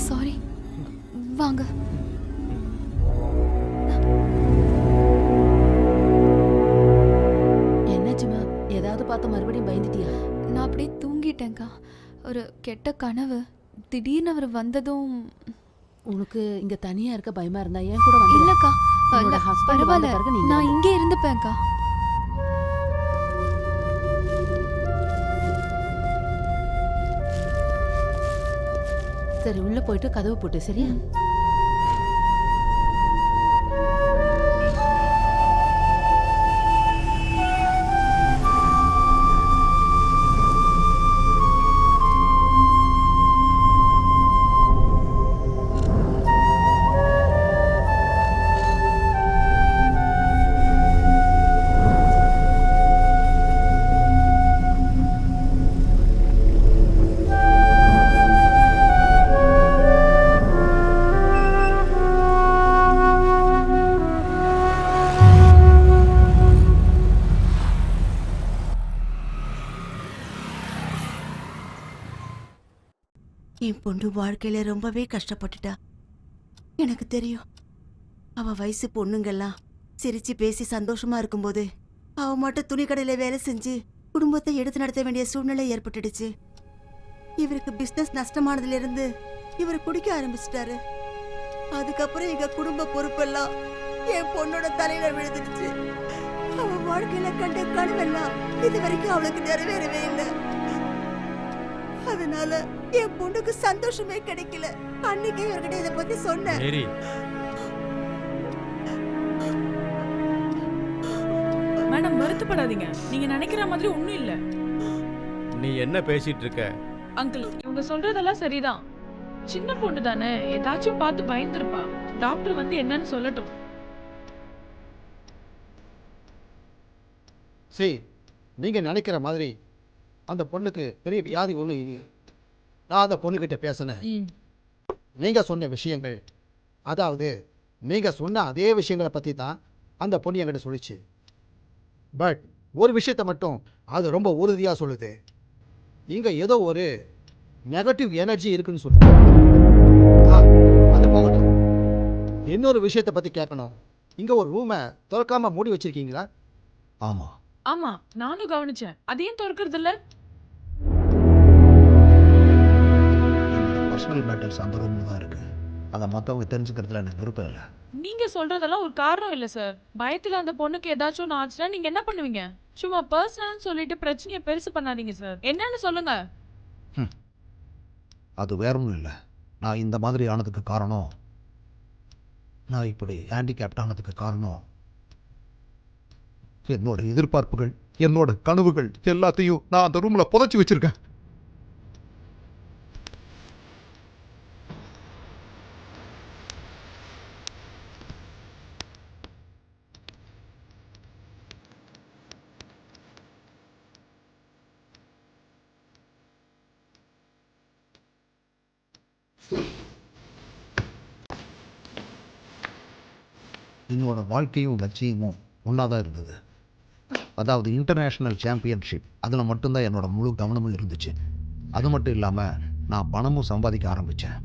சாரி. வாங்க.
என்னாச்சுமா? ஏதாவது பார்த்து மறுபடியும் பயந்துட்டியா?
நான் அப்படியே தூங்கிட்டேன்க்கா. ஒரு கெட்ட கனவு. திடீர்னு அவர் வந்ததும்.
உனக்கு இங்க தனியா இருக்க பயமா இருந்தா ஏன் கூட வந்து?
இல்லக்கா,
உன்னோட husband வந்த
பரவாயில்ல,
பிறகு நீங்க
நான்
வந்து.
இங்கே இருந்துப்பேன்க்கா.
சரி, உள்ள போயிட்டு கதவு போட்டு. சரியா?
என் பொண்ணு வாழ்க்கையில ரொம்பவே கஷ்டப்பட்டுட்டா. எனக்கு தெரியும். அவ வயசு பொண்ணுங்கெல்லாம் சிரிச்சு பேசி சந்தோஷமா இருக்கும்போது அவ மட்டும் துணி கடையில வேலை செஞ்சு குடும்பத்தை எடுத்து நடத்த வேண்டிய சூழ்நிலை ஏற்பட்டுடுச்சு. இவருக்கு பிசினஸ் நஷ்டமானதுல இருந்து இவர் குடிக்க ஆரம்பிச்சிட்டாரு. அதுக்கப்புறம் எங்க குடும்ப பொறுப்பெல்லாம் என் பொண்ணோட தலையில விழுந்துடுச்சு. அவ வாழ்க்கையில கண்ட கனவெல்லாம் இது வரைக்கும் அவளுக்கு நிறைவேறவே இல்லை. அதனால என் பொண்ணுக்கு சந்தோஷமே கிடைக்கல. அன்னைக்கே இவர்கிட்ட இதை பத்தி சொன்னேன்.
மேடம், வருத்தப்படாதீங்க. நீங்க நினைக்கிற மாதிரி ஒண்ணும் இல்ல.
நீ என்ன பேசிட்டு இருக்க?
அங்கிள், இவங்க சொல்றதெல்லாம் சரிதான். சின்ன பொண்ணு தானே, ஏதாச்சும் பார்த்து பயந்துருப்பா. டாக்டர் வந்து என்னன்னு சொல்லட்டும்.
சரி, நீங்கள் நினைக்கிற மாதிரி அந்த பொண்ணுக்கு பெரிய வியாதி ஒன்றும் இல்லை. நான் அந்த பொண்ணுக்கிட்ட பேசினேன். நீங்கள் சொன்ன விஷயங்கள், அதாவது நீங்கள் சொன்ன அதே விஷயங்களை பற்றி தான் அந்த பொண்ணு என்கிட்ட சொல்லிச்சு. பட் ஒரு விஷயத்தை மட்டும் அது ரொம்ப உறுதியாக சொல்லுது. இங்கே ஏதோ ஒரு நெகட்டிவ் எனர்ஜி இருக்குன்னு சொல்லுது. அது போகட்டும், இன்னொரு விஷயத்தை பற்றி கேட்கணும். இங்கே ஒரு ரூமை திறக்காமல் மூடி வச்சிருக்கீங்களா?
ஆமாம்.
ஆமா, நானும் கவனிச்சேன். அது ஏன் திறக்கிறது இல்ல?
பர்சனல் மேட்டர்ஸ் அந்த ரூமில் தான் இருக்குது. அதை மற்றவங்க தெரிஞ்சுக்கிறதுல எனக்கு விருப்பம் இல்லை.
நீங்க சொல்றதெல்லாம் ஒரு காரணம் இல்ல சார். பயத்துல அந்த பொண்ணுக்கு ஏதாச்சும் ஒன்று ஆச்சுன்னா நீங்க என்ன பண்ணுவீங்க? சும்மா பர்சனல்னு சொல்லிட்டு பிரச்சனையை பெருசு பண்ணாதீங்க சார். என்னன்னு சொல்லுங்க.
அது வேற ஒன்றும் இல்லை. நான் இந்த மாதிரி ஆனதுக்கு காரணம், நான் இப்படி ஹேண்டிகேப்ட் ஆனதுக்கு காரணம், என்னோட எதிர்பார்ப்புகள், என்னோட கனவுகள் எல்லாத்தையும் நான் அந்த ரூமில் புதைச்சி வச்சிருக்கேன். என்னோட வாழ்க்கையும் லட்சியமும் ஒன்றா தான் இருந்தது. அதாவது இன்டர்நேஷ்னல் சாம்பியன்ஷிப், அதில் மட்டும்தான் என்னோட முழு கவனமும் இருந்துச்சு. அது மட்டும் இல்லாமல் நான் பணமும் சம்பாதிக்க ஆரம்பித்தேன்.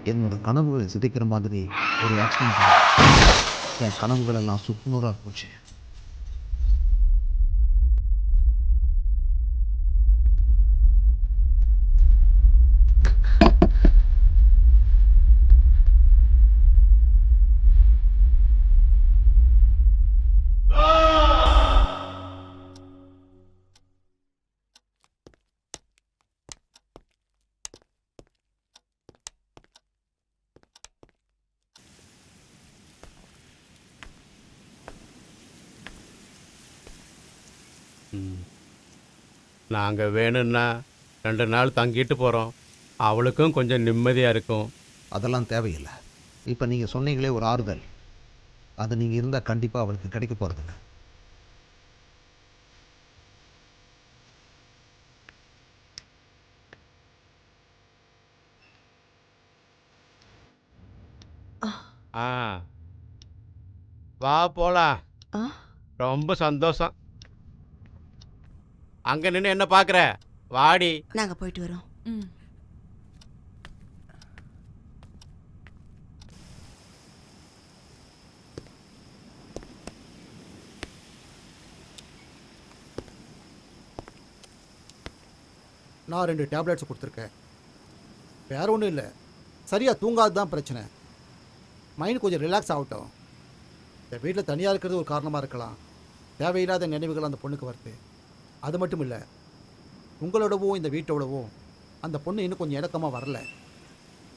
என்னோட கனவு சிதைக்கிற மாதிரி ஒரு ஆக்சிடென்ட், என் கனவுகள் எல்லாம் சுக்குநூறாக போச்சு.
நாங்கள் வேணும்னா 2 நாள் தங்கிட்டு போகிறோம். அவளுக்கும் கொஞ்சம் நிம்மதியாக இருக்கும்.
அதெல்லாம் தேவையில்லை. இப்போ நீங்கள் சொன்னீங்களே ஒரு ஆறுதல், அது நீங்கள் இருந்தால் கண்டிப்பாக அவளுக்கு கிடைக்க போகிறதில்ல.
ஆ வா போலாம்.
ஆ?
ரொம்ப சந்தோஷம். அங்க நின்று என்ன பார்க்குற? வாடி.
நாங்க போயிட்டு வரோம்.
ம்.
நான் 2 டேப்லெட்ஸ் கொடுத்துருக்கேன். வேற ஒன்றும் இல்லை, சரியாக தூங்காது தான் பிரச்சனை. மைண்ட் கொஞ்சம் ரிலாக்ஸ் ஆகட்டும். இந்த வீட்டில் தனியாக இருக்கிறது ஒரு காரணமாக இருக்கலாம். தேவையில்லாத நினைவுகள் அந்த பொண்ணுக்கு வருது. அது மட்டும் இல்லை, உங்களோடவோ இந்த வீட்டோடவோ அந்த பொண்ணு இன்னும் கொஞ்சம் இணக்கமாக வரல.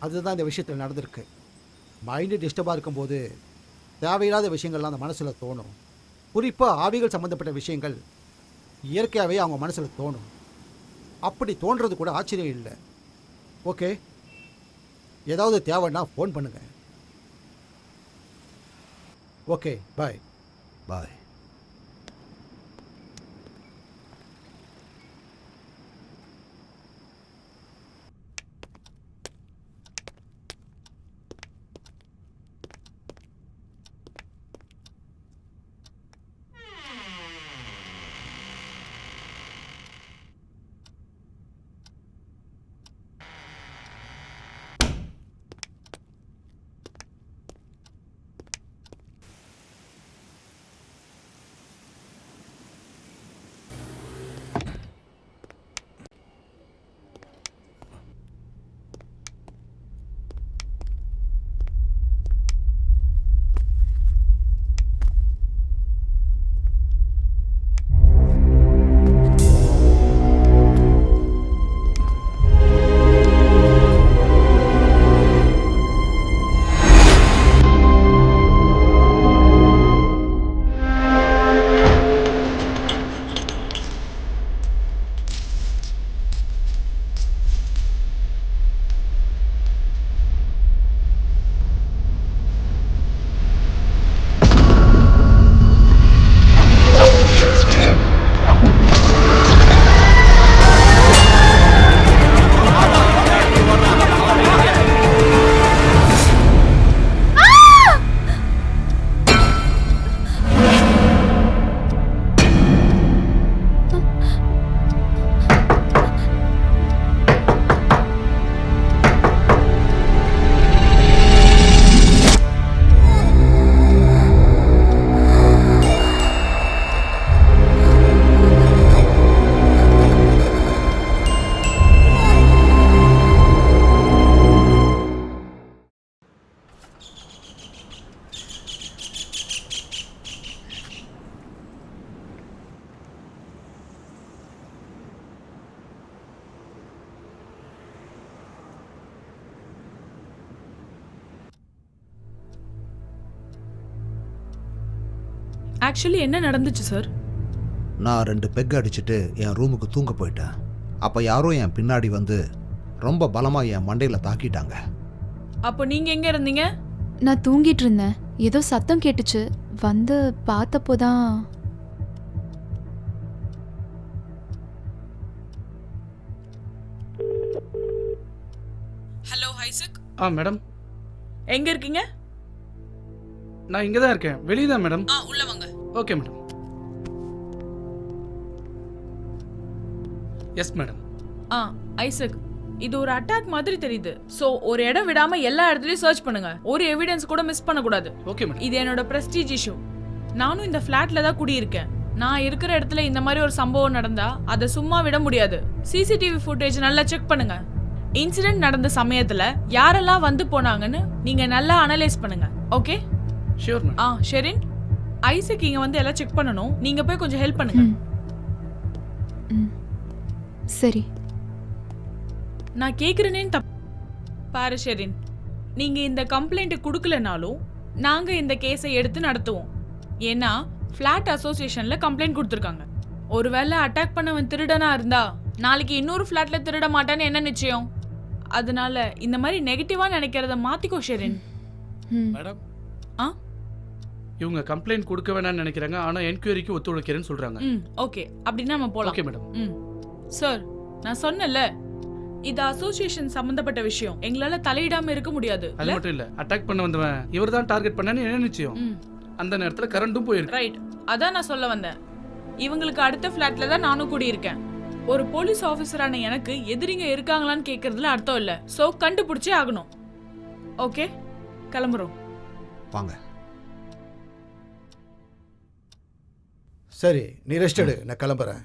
அதுதான் இந்த விஷயத்தில் நடந்திருக்கு. மைண்டு டிஸ்டர்பாக இருக்கும்போது தேவையில்லாத விஷயங்கள்லாம் அந்த மனசில் தோணும். குறிப்பாக ஆவிகள் சம்மந்தப்பட்ட விஷயங்கள் இயற்கையாகவே அவங்க மனசில் தோணும். அப்படி தோன்றது கூட ஆச்சரியம் இல்லை. ஓகே, ஏதாவது தேவைன்னா ஃபோன் பண்ணுங்கள். ஓகே, பாய்.
பாய்.
ஆக்சுவலி என்ன நடந்துச்சு சார்?
நான் 2 பெக் அடிச்சுட்டு என் ரூமுக்கு தூங்க போயிட்டேன். அப்போ யாரோ என் பின்னாடி வந்து ரொம்ப பலமாக என் மண்டையில் தாக்கிட்டாங்க.
அப்போ நீங்க எங்க இருந்தீங்க?
நான் தூங்கிட்டு இருந்தேன். ஏதோ சத்தம் கேட்டுச்சு. வந்து பார்த்தப்போதான்.
Hello Isaac.
மேடம்,
எங்க இருக்கீங்க?
நான் இங்கே தான் இருக்கேன். வெளியே தான் மேடம்.
உள்ள வாங்க.
Okay madam. Yes madam.
Isaac, இது ஒரு அட்டாக் மாதிரி தெரியுது. சோ ஒரு இடம் விடாம எல்லா இடத்துலயும் சர்ச் பண்ணுங்க. ஒரு எவிடன்ஸ் கூட மிஸ் பண்ண கூடாது.
Okay madam.
இது என்னோட பிரஸ்டீஜ் இஷ்யூ. நானும் இந்த ஃபிளாட்ல தான் குடியிருக்கேன். நான் இருக்கிற இடத்துல இந்த மாதிரி ஒரு சம்பவம் நடந்தா அதை சும்மா விட முடியாது. சிசிடிவி ஃபுட்டேஜ் நல்லா செக் பண்ணுங்க. இன்சிடென்ட் நடந்த சமயத்துல யாரெல்லாம் வந்து போனாங்கன்னு நீங்க நல்லா அனலைஸ் பண்ணுங்க. Okay?
Sure madam.
Sherin, Isaac இங்க வந்து எல்லாம் செக் பண்ணனும். நீங்க போய் கொஞ்சம் ஹெல்ப் பண்ணுங்க.
சரி.
நான் கேக்குறேனே பாரு ஷெரின், நீங்க இந்த கம்ப்ளைண்ட் கொடுக்கலனாலும் நாங்க இந்த கேஸை எடுத்து நடத்துவோம். ஏன்னா ஃபிளாட் அசோசியேஷன்ல கம்ப்ளைண்ட் கொடுத்துருக்காங்க. ஒருவேளை அட்டாக் பண்ணவன் திருடனா இருந்தா நாளைக்கு இன்னொரு ஃபிளாட்ல திருட மாட்டான்னு என்ன நிச்சயம்? அதனால இந்த மாதிரி நெகட்டிவா நினைக்கிறத மாத்திக்கோ ஷெரின்.
மேடம், இவங்க கம்ப்ளைண்ட் கொடுக்க வேணாம்னு நினைக்கிறாங்க. ஆனா என்கொயரிக்கு ஒத்துழைக்கிறேன்னு சொல்றாங்க.
ஓகே, அப்படின்னா நம்ம போலாம்.
Okay madam.
சார், நான் சொன்னேன்ல, இது அசோசியேஷன் சம்பந்தப்பட்ட விஷயம், எங்களால தலையிடாம இருக்க முடியாது.
அது மட்டும் இல்ல, அட்டாக் பண்ண வந்தவன் இவர் தான் டார்கெட் பண்ணான்னு என்ன நிச்சயம்? அந்த நேரத்துல கரண்டும் போயிருக்கு.
ரைட், அதான் நான் சொல்ல வந்தேன். இவங்களுக்கு அடுத்த ஃபிளாட்ல தான் நானும் குடியிருக்கேன். ஒரு போலீஸ் ஆபீசரான எனக்கு எதிரிங்க இருக்காங்களான்னு கேக்குறதுல அர்த்தம் இல்ல. சோ கண்டுபிடிச்சே ஆகணும். ஓகே, கிளம்புறோம்.
வாங்க.
சரி, நீ ரெஸ்ட் எடு, நான் கிளம்புறேன்.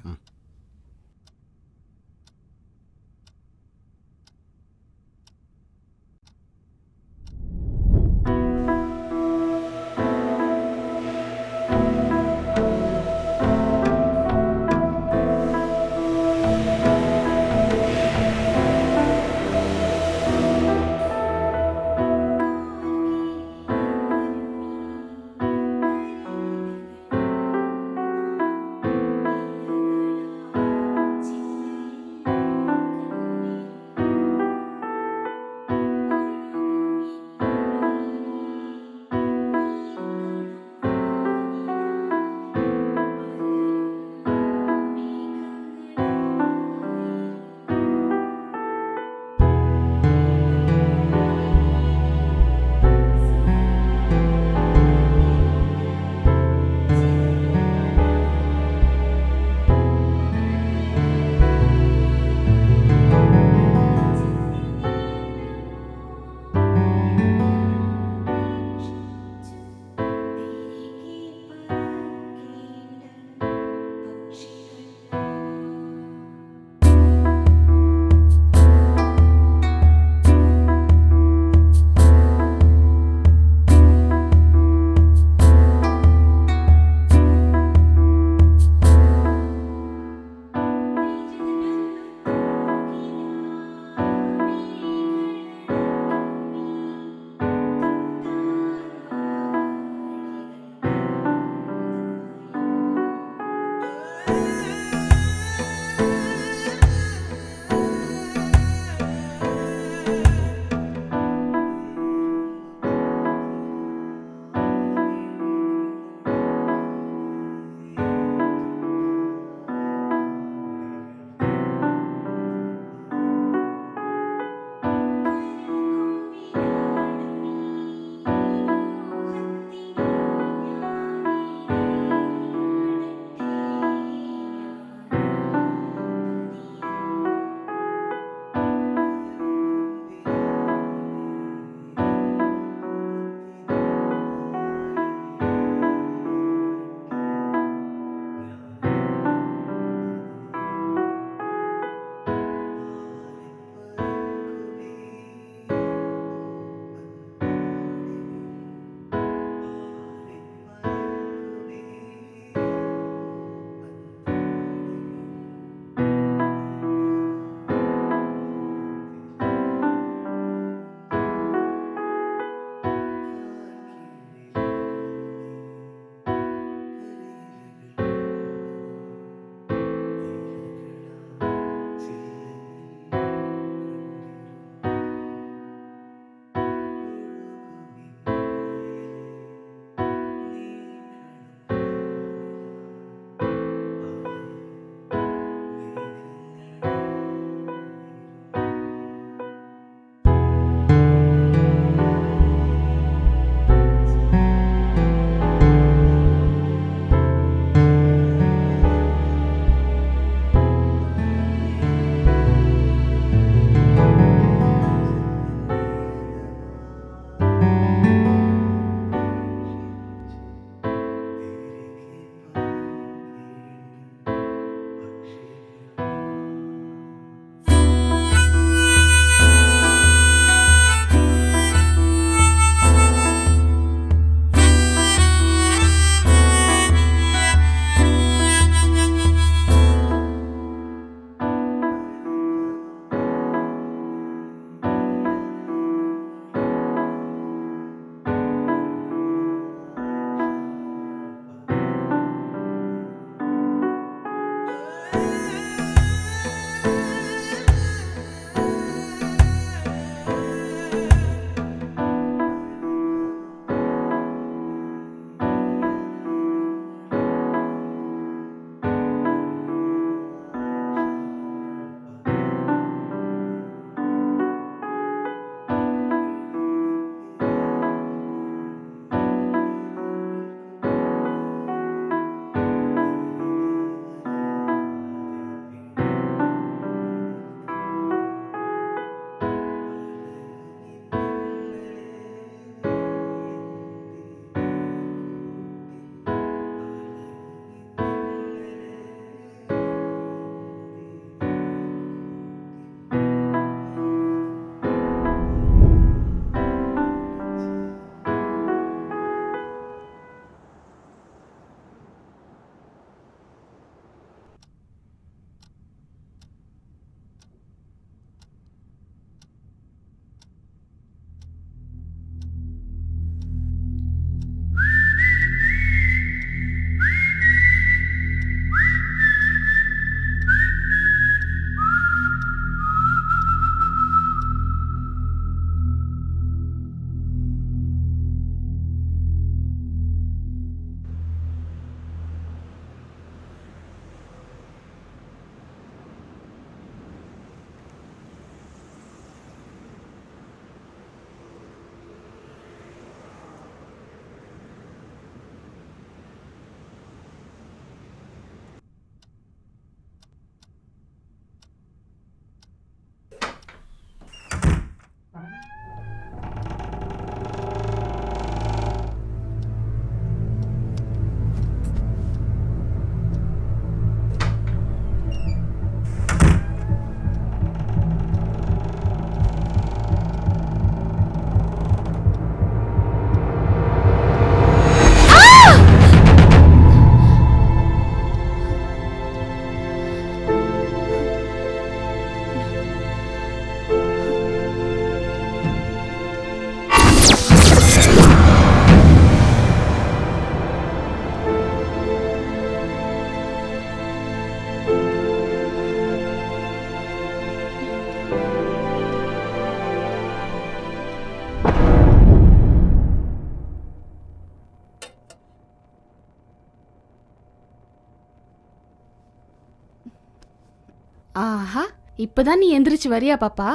ஆஹா இப்பதான் நீ எந்திரிச்சு வரியா பாப்பா?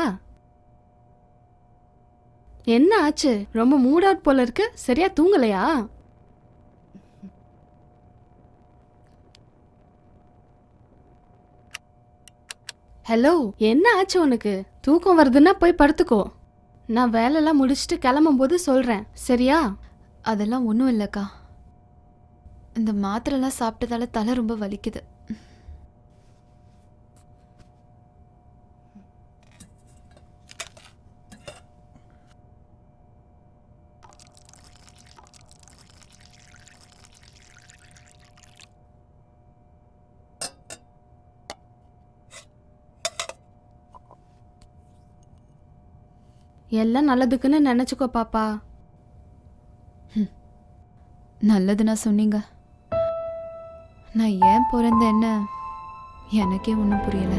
என்ன ஆச்சு? ரொம்ப மூட் அவுட் போல இருக்கு. சரியா தூங்கலையா? ஹலோ, என்ன ஆச்சு உனக்கு? தூக்கம் வருதுன்னா போய் படுத்துக்கோ. நான் வேலையெல்லாம் முடிச்சுட்டு கிளம்பும் போது சொல்றேன், சரியா?
அதெல்லாம் ஒன்றும் இல்லைக்கா. இந்த மாத்திரைலாம் சாப்பிட்டதால தலை ரொம்ப வலிக்குது.
எல்லாம் நல்லதுக்குன்னு நினைச்சுக்கோ பாப்பா.
நல்லதுன்னா சொன்னீங்க. நான் ஏன் பிறந்தேன்னு எனக்கே ஒன்றும் புரியல.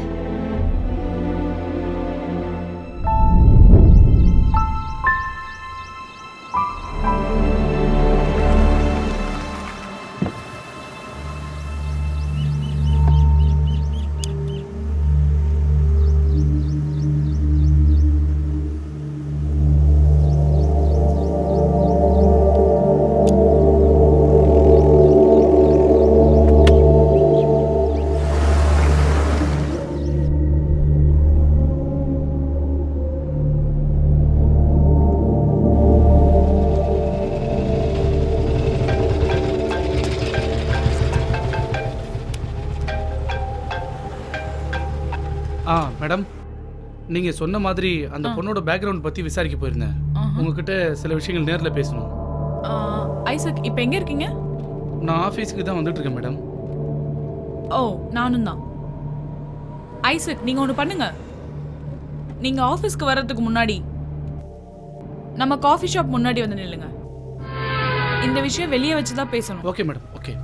மேடம், நீங்கள் சொன்ன மாதிரி அந்த பொண்ணோட பேக்ரவுண்ட் பற்றி விசாரிக்க போயிருந்தேன். உங்ககிட்ட சில விஷயங்கள் நேரில் பேசணும்.
ஐசக், இப்போ எங்கே இருக்கீங்க?
நான் ஆஃபீஸுக்கு தான் வந்துட்டு இருக்கேன் மேடம்.
ஓ, நானும் தான். ஐசக், நீங்கள் ஒன்று பண்ணுங்க. நீங்கள் ஆஃபீஸ்க்கு வர்றதுக்கு முன்னாடி நம்ம காஃபி ஷாப் முன்னாடி வந்து நில்லுங்க. இந்த விஷயம் வெளியே வச்சு தான் பேசணும்.
Okay madam, okay.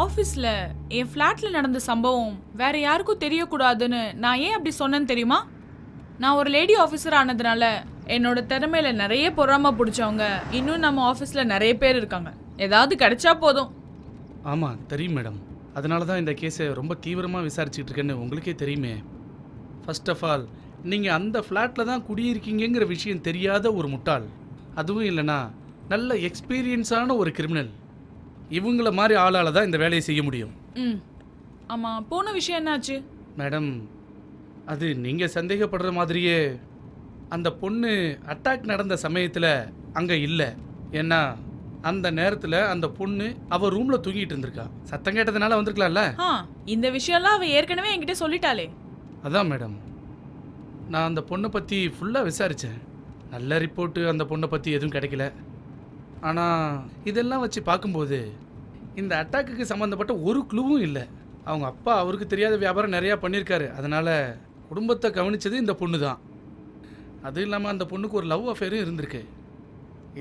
ஆஃபீஸில் என் ஃப்ளாட்டில் நடந்த சம்பவம் வேற யாருக்கும் தெரியக்கூடாதுன்னு நான் ஏன் அப்படி சொன்னேன்னு தெரியுமா? நான் ஒரு லேடி ஆஃபீஸர் ஆனதுனால என்னோட திறமையில நிறைய பொறாம பிடிச்சவங்க இன்னும் நம்ம ஆஃபீஸில் நிறைய பேர் இருக்காங்க. ஏதாவது கிடைச்சா போதும்.
ஆமாம் தெரியும் மேடம். அதனால தான் இந்த கேஸை ரொம்ப தீவிரமாக விசாரிச்சுட்டு இருக்கேன்னு உங்களுக்கே தெரியுமே. ஃபர்ஸ்ட் ஆஃப் ஆல், நீங்கள் அந்த ஃப்ளாட்டில் தான் குடியிருக்கீங்கிற விஷயம் தெரியாத ஒரு முட்டாள், அதுவும் இல்லைனா நல்ல எக்ஸ்பீரியன்ஸான ஒரு கிரிமினல், இவங்கள மாதிரி ஆளால் தான் இந்த வேலையை செய்ய முடியும்.
ஆமாம், போன விஷயம் என்னாச்சு
மேடம்? அது நீங்கள் சந்தேகப்படுற மாதிரியே அந்த பொண்ணு அட்டாக் நடந்த சமயத்தில் அங்கே இல்லை. ஏன்னா அந்த நேரத்தில் அந்த பொண்ணு அவள் ரூமில் தூங்கிட்டு இருந்திருக்கா. சத்தம் கேட்டதுனால வந்திருக்கலாம்ல.
இந்த விஷயம்லாம் அவள் ஏற்கனவே என்கிட்ட சொல்லிட்டாளே.
அதான் மேடம், நான் அந்த பொண்ணை பற்றி ஃபுல்லாக விசாரித்தேன். நல்ல ரிப்போர்ட்டு அந்த பொண்ணை பற்றி எதுவும் கிடைக்கல. ஆனால் இதெல்லாம் வச்சு பார்க்கும்போது இந்த அட்டாக்குக்கு சம்மந்தப்பட்ட ஒரு க்ளூவும் இல்லை. அவங்க அப்பா அவருக்கு தெரியாத வியாபாரம் நிறையா பண்ணியிருக்காரு. அதனால் குடும்பத்தை கவனித்தது இந்த பொண்ணு தான். அதுவும் இல்லாமல் அந்த பொண்ணுக்கு ஒரு லவ் அஃபேரும் இருந்திருக்கு.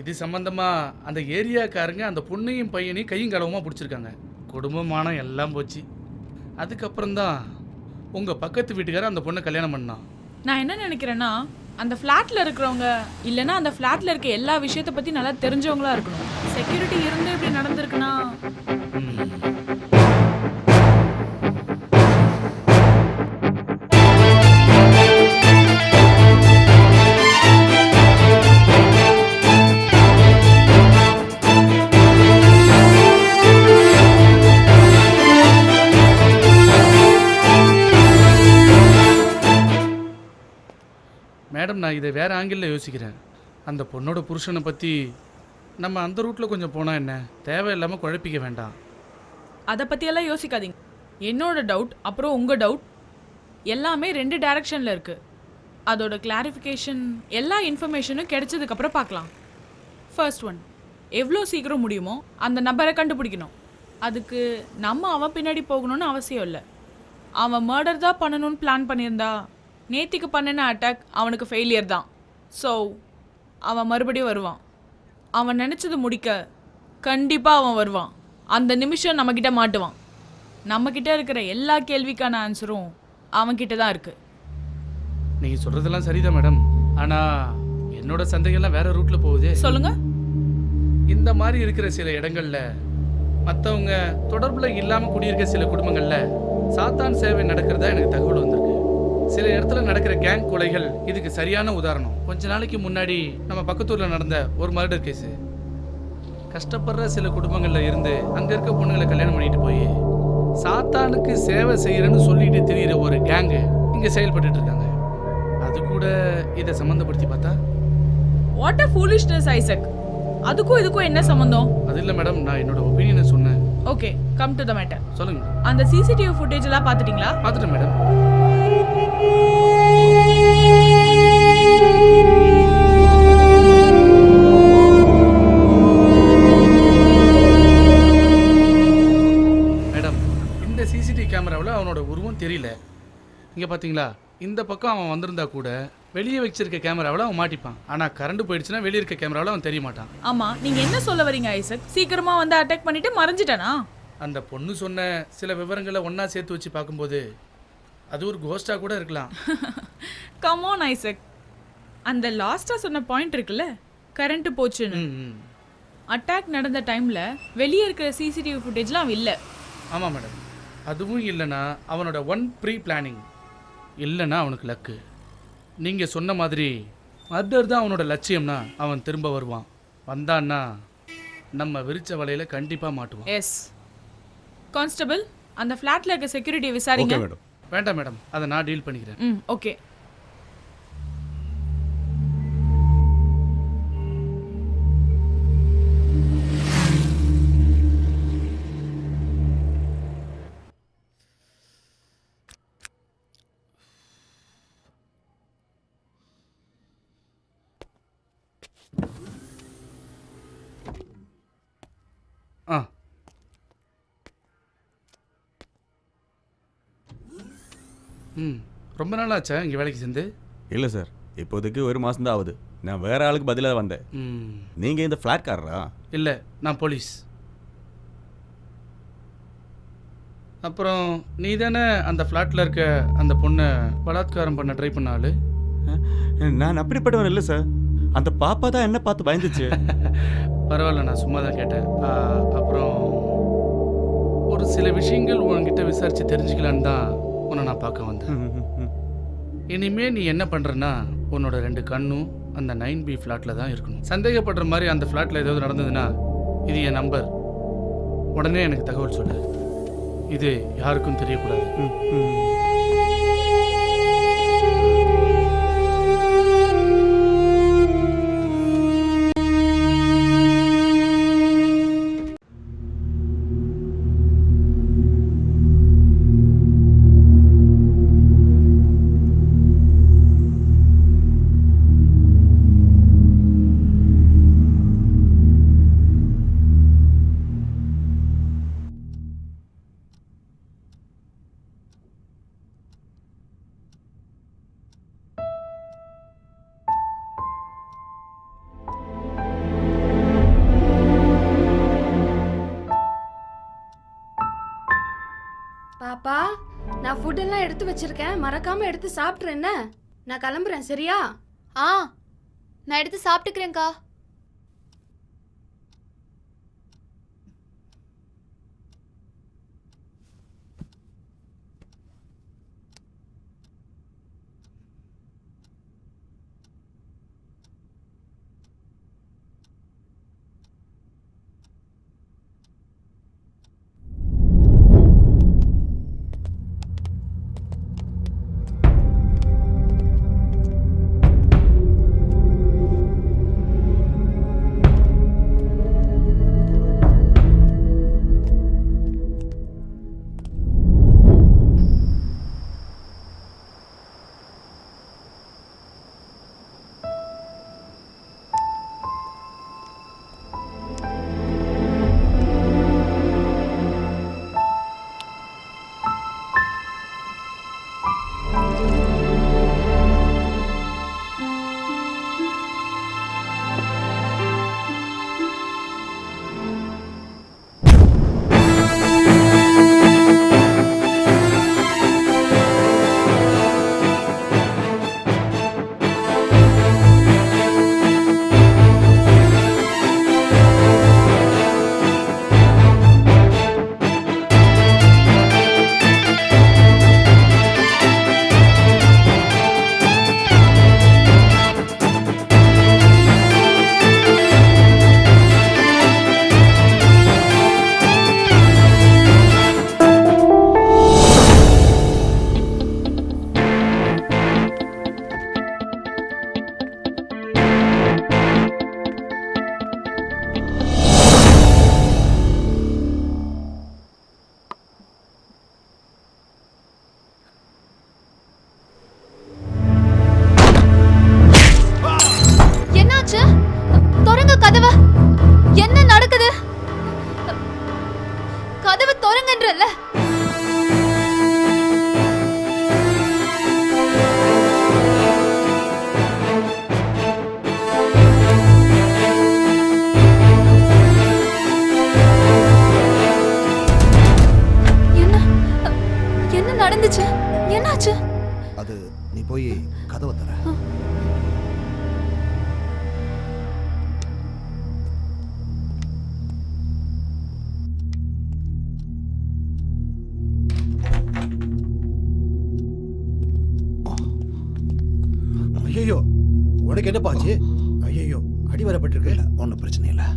இது சம்மந்தமாக அந்த ஏரியாக்காரங்க அந்த பொண்ணையும் பையனையும் கையும் களவுமாக பிடிச்சிருக்காங்க. குடும்பமானம் எல்லாம் போச்சு. அதுக்கப்புறம்தான் உங்கள் பக்கத்து வீட்டுக்காரர் அந்த பொண்ணை கல்யாணம் பண்ணான்.
நான் என்ன நினைக்கிறேன்னா, அந்த ஃப்ளாட்டில் இருக்கிறவங்க இல்லைன்னா அந்த ஃப்ளாட்டில் இருக்க எல்லா விஷயத்தை பற்றி நல்லா தெரிஞ்சவங்களா இருக்கணும். செக்யூரிட்டி இருந்து இப்படி நடந்திருக்குன்னா
மேடம், நான் இதை வேறு ஆங்கிளில் யோசிக்கிறேன். அந்த பொண்ணோட புருஷனை பற்றி நம்ம அந்த ரூட்டில் கொஞ்சம் போனால் என்ன, தேவையில்லாமல் குழப்பிக்க வேண்டாம்.
அதை பற்றியெல்லாம் யோசிக்காதீங்க. என்னோட டவுட் அப்புறம் உங்கள் டவுட் எல்லாமே 2 டைரக்ஷனில் இருக்குது. அதோட கிளாரிஃபிகேஷன் எல்லா இன்ஃபர்மேஷனும் கிடைச்சதுக்கப்புறம் பார்க்கலாம். ஃபர்ஸ்ட் ஒன், எவ்வளோ சீக்கிரம் முடியுமோ அந்த நபரை கண்டுபிடிக்கணும். அதுக்கு நம்ம அவன் பின்னாடி போகணும்னு அவசியம் இல்லை. அவன் மர்டர் தான் பண்ணணும்னு பிளான் பண்ணியிருந்தா நேத்திக்கு பண்ணின அட்டாக் அவனுக்கு ஃபெயிலியர் தான். ஸோ அவன் மறுபடியும் வருவான். அவன் நினச்சது முடிக்க கண்டிப்பாக அவன் வருவான். அந்த நிமிஷம் நம்மக்கிட்ட மாட்டுவான். நம்மக்கிட்ட இருக்கிற எல்லா கேள்விக்கான ஆன்சரும் அவன்கிட்ட தான் இருக்குது.
நீங்கள் சொல்கிறதெல்லாம் சரிதான் மேடம். ஆனால் என்னோட சந்தேகம்லாம் வேறு ரூட்டில் போகுது.
சொல்லுங்கள்.
இந்த மாதிரி இருக்கிற சில இடங்களில் மற்றவங்க தொடர்பில் இல்லாமல் குடியிருக்க சில குடும்பங்களில் சாத்தான் சேவை நடக்கிறதா எனக்கு தகவல் வந்திருக்கு. சில இடத்துல நடக்கிற கேங் கொலைகள் இதுக்கு சரியான உதாரணம். கொஞ்ச நாளைக்கு முன்னாடி நம்ம பக்கத்தூரில் நடந்த ஒரு மர்டர் கேஸு. கஷ்டப்படுற சில குடும்பங்களில் இருந்து அங்கே இருக்க பொண்ணுங்களை கல்யாணம் பண்ணிட்டு போய் சாத்தானுக்கு சேவை செய்கிறேன்னு சொல்லிட்டு தெரிகிற ஒரு கேங்கு இங்கே செயல்பட்டு இருக்காங்க. அது கூட இதை சம்மந்தப்படுத்தி பார்த்தா
வாட் அ ஃபூலிஷ்னஸ் ஐசக். அதுக்கும் இதுக்கும் என்ன சம்மந்தம்?
அது இல்லை மேடம், நான் என்னோட ஒப்பீனியனை சொன்னேன்.
Okay, come to the matter.
சொல்லுங்க.
அந்த சிசிடிவி ஃபுட்டேஜ் எல்லாம் பார்த்துட்டீங்களா?
பார்த்துட்டேன் மேடம். மேடம், இந்த சிசிடிவி கேமராவில் அவனோட உருவம் தெரியல. இங்கே பார்த்தீங்களா, இந்த பக்கம் அவன் வந்திருந்தா கூட வெளியே வச்சிருக்க கேமராவில் அவன் மாட்டிப்பான். ஆனால் கரண்ட் போயிடுச்சுன்னா வெளியே இருக்க கேமராவில் அவன் தெரிய மாட்டான்.
ஆமாம், நீங்கள் என்ன சொல்ல வரீங்க ஐசக்? சீக்கிரமாக வந்து அட்டாக் பண்ணிட்டு மறைஞ்சிட்டானா?
அந்த பொண்ணு சொன்ன சில விவரங்களை ஒன்றா சேர்த்து வச்சு பார்க்கும்போது அது ஒரு கோஸ்டாக கூட இருக்கலாம்.
Come on Isaac. அந்த லாஸ்ட்டாக சொன்ன பாயிண்ட் இருக்குல்ல, கரண்ட் போச்சுன்னு. அட்டாக் நடந்த டைமில் வெளியே இருக்கிற சிசிடிவி ஃபுட்டேஜ்லாம் அவன் இல்லை.
ஆமாம் மேடம், அதுவும் இல்லைன்னா அவனோட ப்ரீ பிளானிங், இல்லைன்னா அவனுக்கு லக்கு. நீங்கள் சொன்ன மாதிரி மர்டர் தான் அவனோட லட்சியம்னா அவன் திரும்ப வருவான். வந்தான்னா நம்ம விரிச்ச வலையில் கண்டிப்பாக மாட்டுவான்.
எஸ் கான்ஸ்டபிள், அந்த ஃப்ளாட்டில் இருக்க செக்யூரிட்டியை விசாரிங்க.
வேண்டாம் மேடம், அதை நான் டீல் பண்ணிக்கிறேன்.
ஓகே.
ஆ ரொம்ப நாள் ஆச்சா இங்கே வேலைக்கு சேர்ந்து?
இல்லை சார், இப்போதைக்கு 1 மாதம் தான் ஆகுது. நான் வேற ஆளுக்கு பதிலாக வந்தேன். நீங்கள் இந்த ஃப்ளாட்காரரா?
இல்லை, நான் போலீஸ். அப்புறம் நீ தானே அந்த ஃப்ளாட்டில் இருக்க அந்த பொண்ணை பலாத்காரம் பண்ண ட்ரை பண்ண ஆளு?
நான் அப்படிப்பட்டவன் இல்லை சார். அந்த பாப்பா தான் என்ன பார்த்து பயந்துச்சு.
பரவாயில்ல, நான் சும்மா தான் கேட்டேன். அப்புறம் ஒரு சில விஷயங்கள் உன்கிட்ட விசாரித்து தெரிஞ்சுக்கலான்னு தான் உன்னை நான் பார்க்க வந்தேன். இனிமே நீ என்ன பண்ணுறன்னா, உன்னோட 2 கண்ணும் அந்த 9B ஃப்ளாட்டில் தான் இருக்கணும். சந்தேகப்படுற மாதிரி அந்த ஃப்ளாட்டில் ஏதாவது நடந்ததுன்னா இது என் நம்பர், உடனே எனக்கு தகவல் சொல்லு. இது யாருக்கும் தெரியக்கூடாது.
பாப்பா, நான் ஃபுட்டெல்லாம் எடுத்து வச்சிருக்கேன், மறக்காம எடுத்து சாப்பிட்றேன். என்ன, நான் கிளம்புறேன், சரியா?
நான் எடுத்து சாப்பிட்டுக்கிறேன்க்கா. என்ன நடந்துச்சு? என்னாச்சு?
அது நீ போய் கதவை தர.
ஐயோ, உனக்கு என்ன பாச்சு? ஐயோ, அடி வரப்பட்டிருக்கு.
ஒன்றும் பிரச்சனை இல்லை.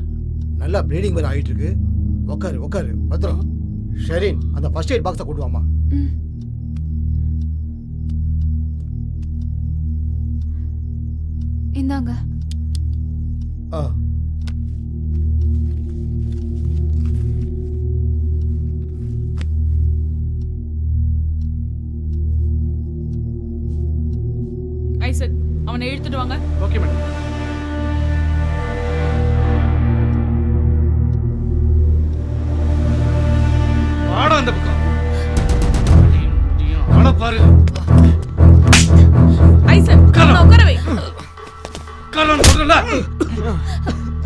நல்லா ப்ளீடிங் வர ஆயிட்டு இருக்கு. உட்காரு உட்காரு, பத்திரம். ஷெரின், அந்த ஃபர்ஸ்ட் எய்ட் பாக்ஸை கொண்டு வாமா.
இந்தாங்க.
ஆ,
ஐசக், அவனை இழுத்துட்டு வாங்க.
Okay madam. வாடா அந்த பக்கம். அவனை பாரு.
ஐசக், அவனை உட்கார வை.
உட்காரன்னு சொல்றல.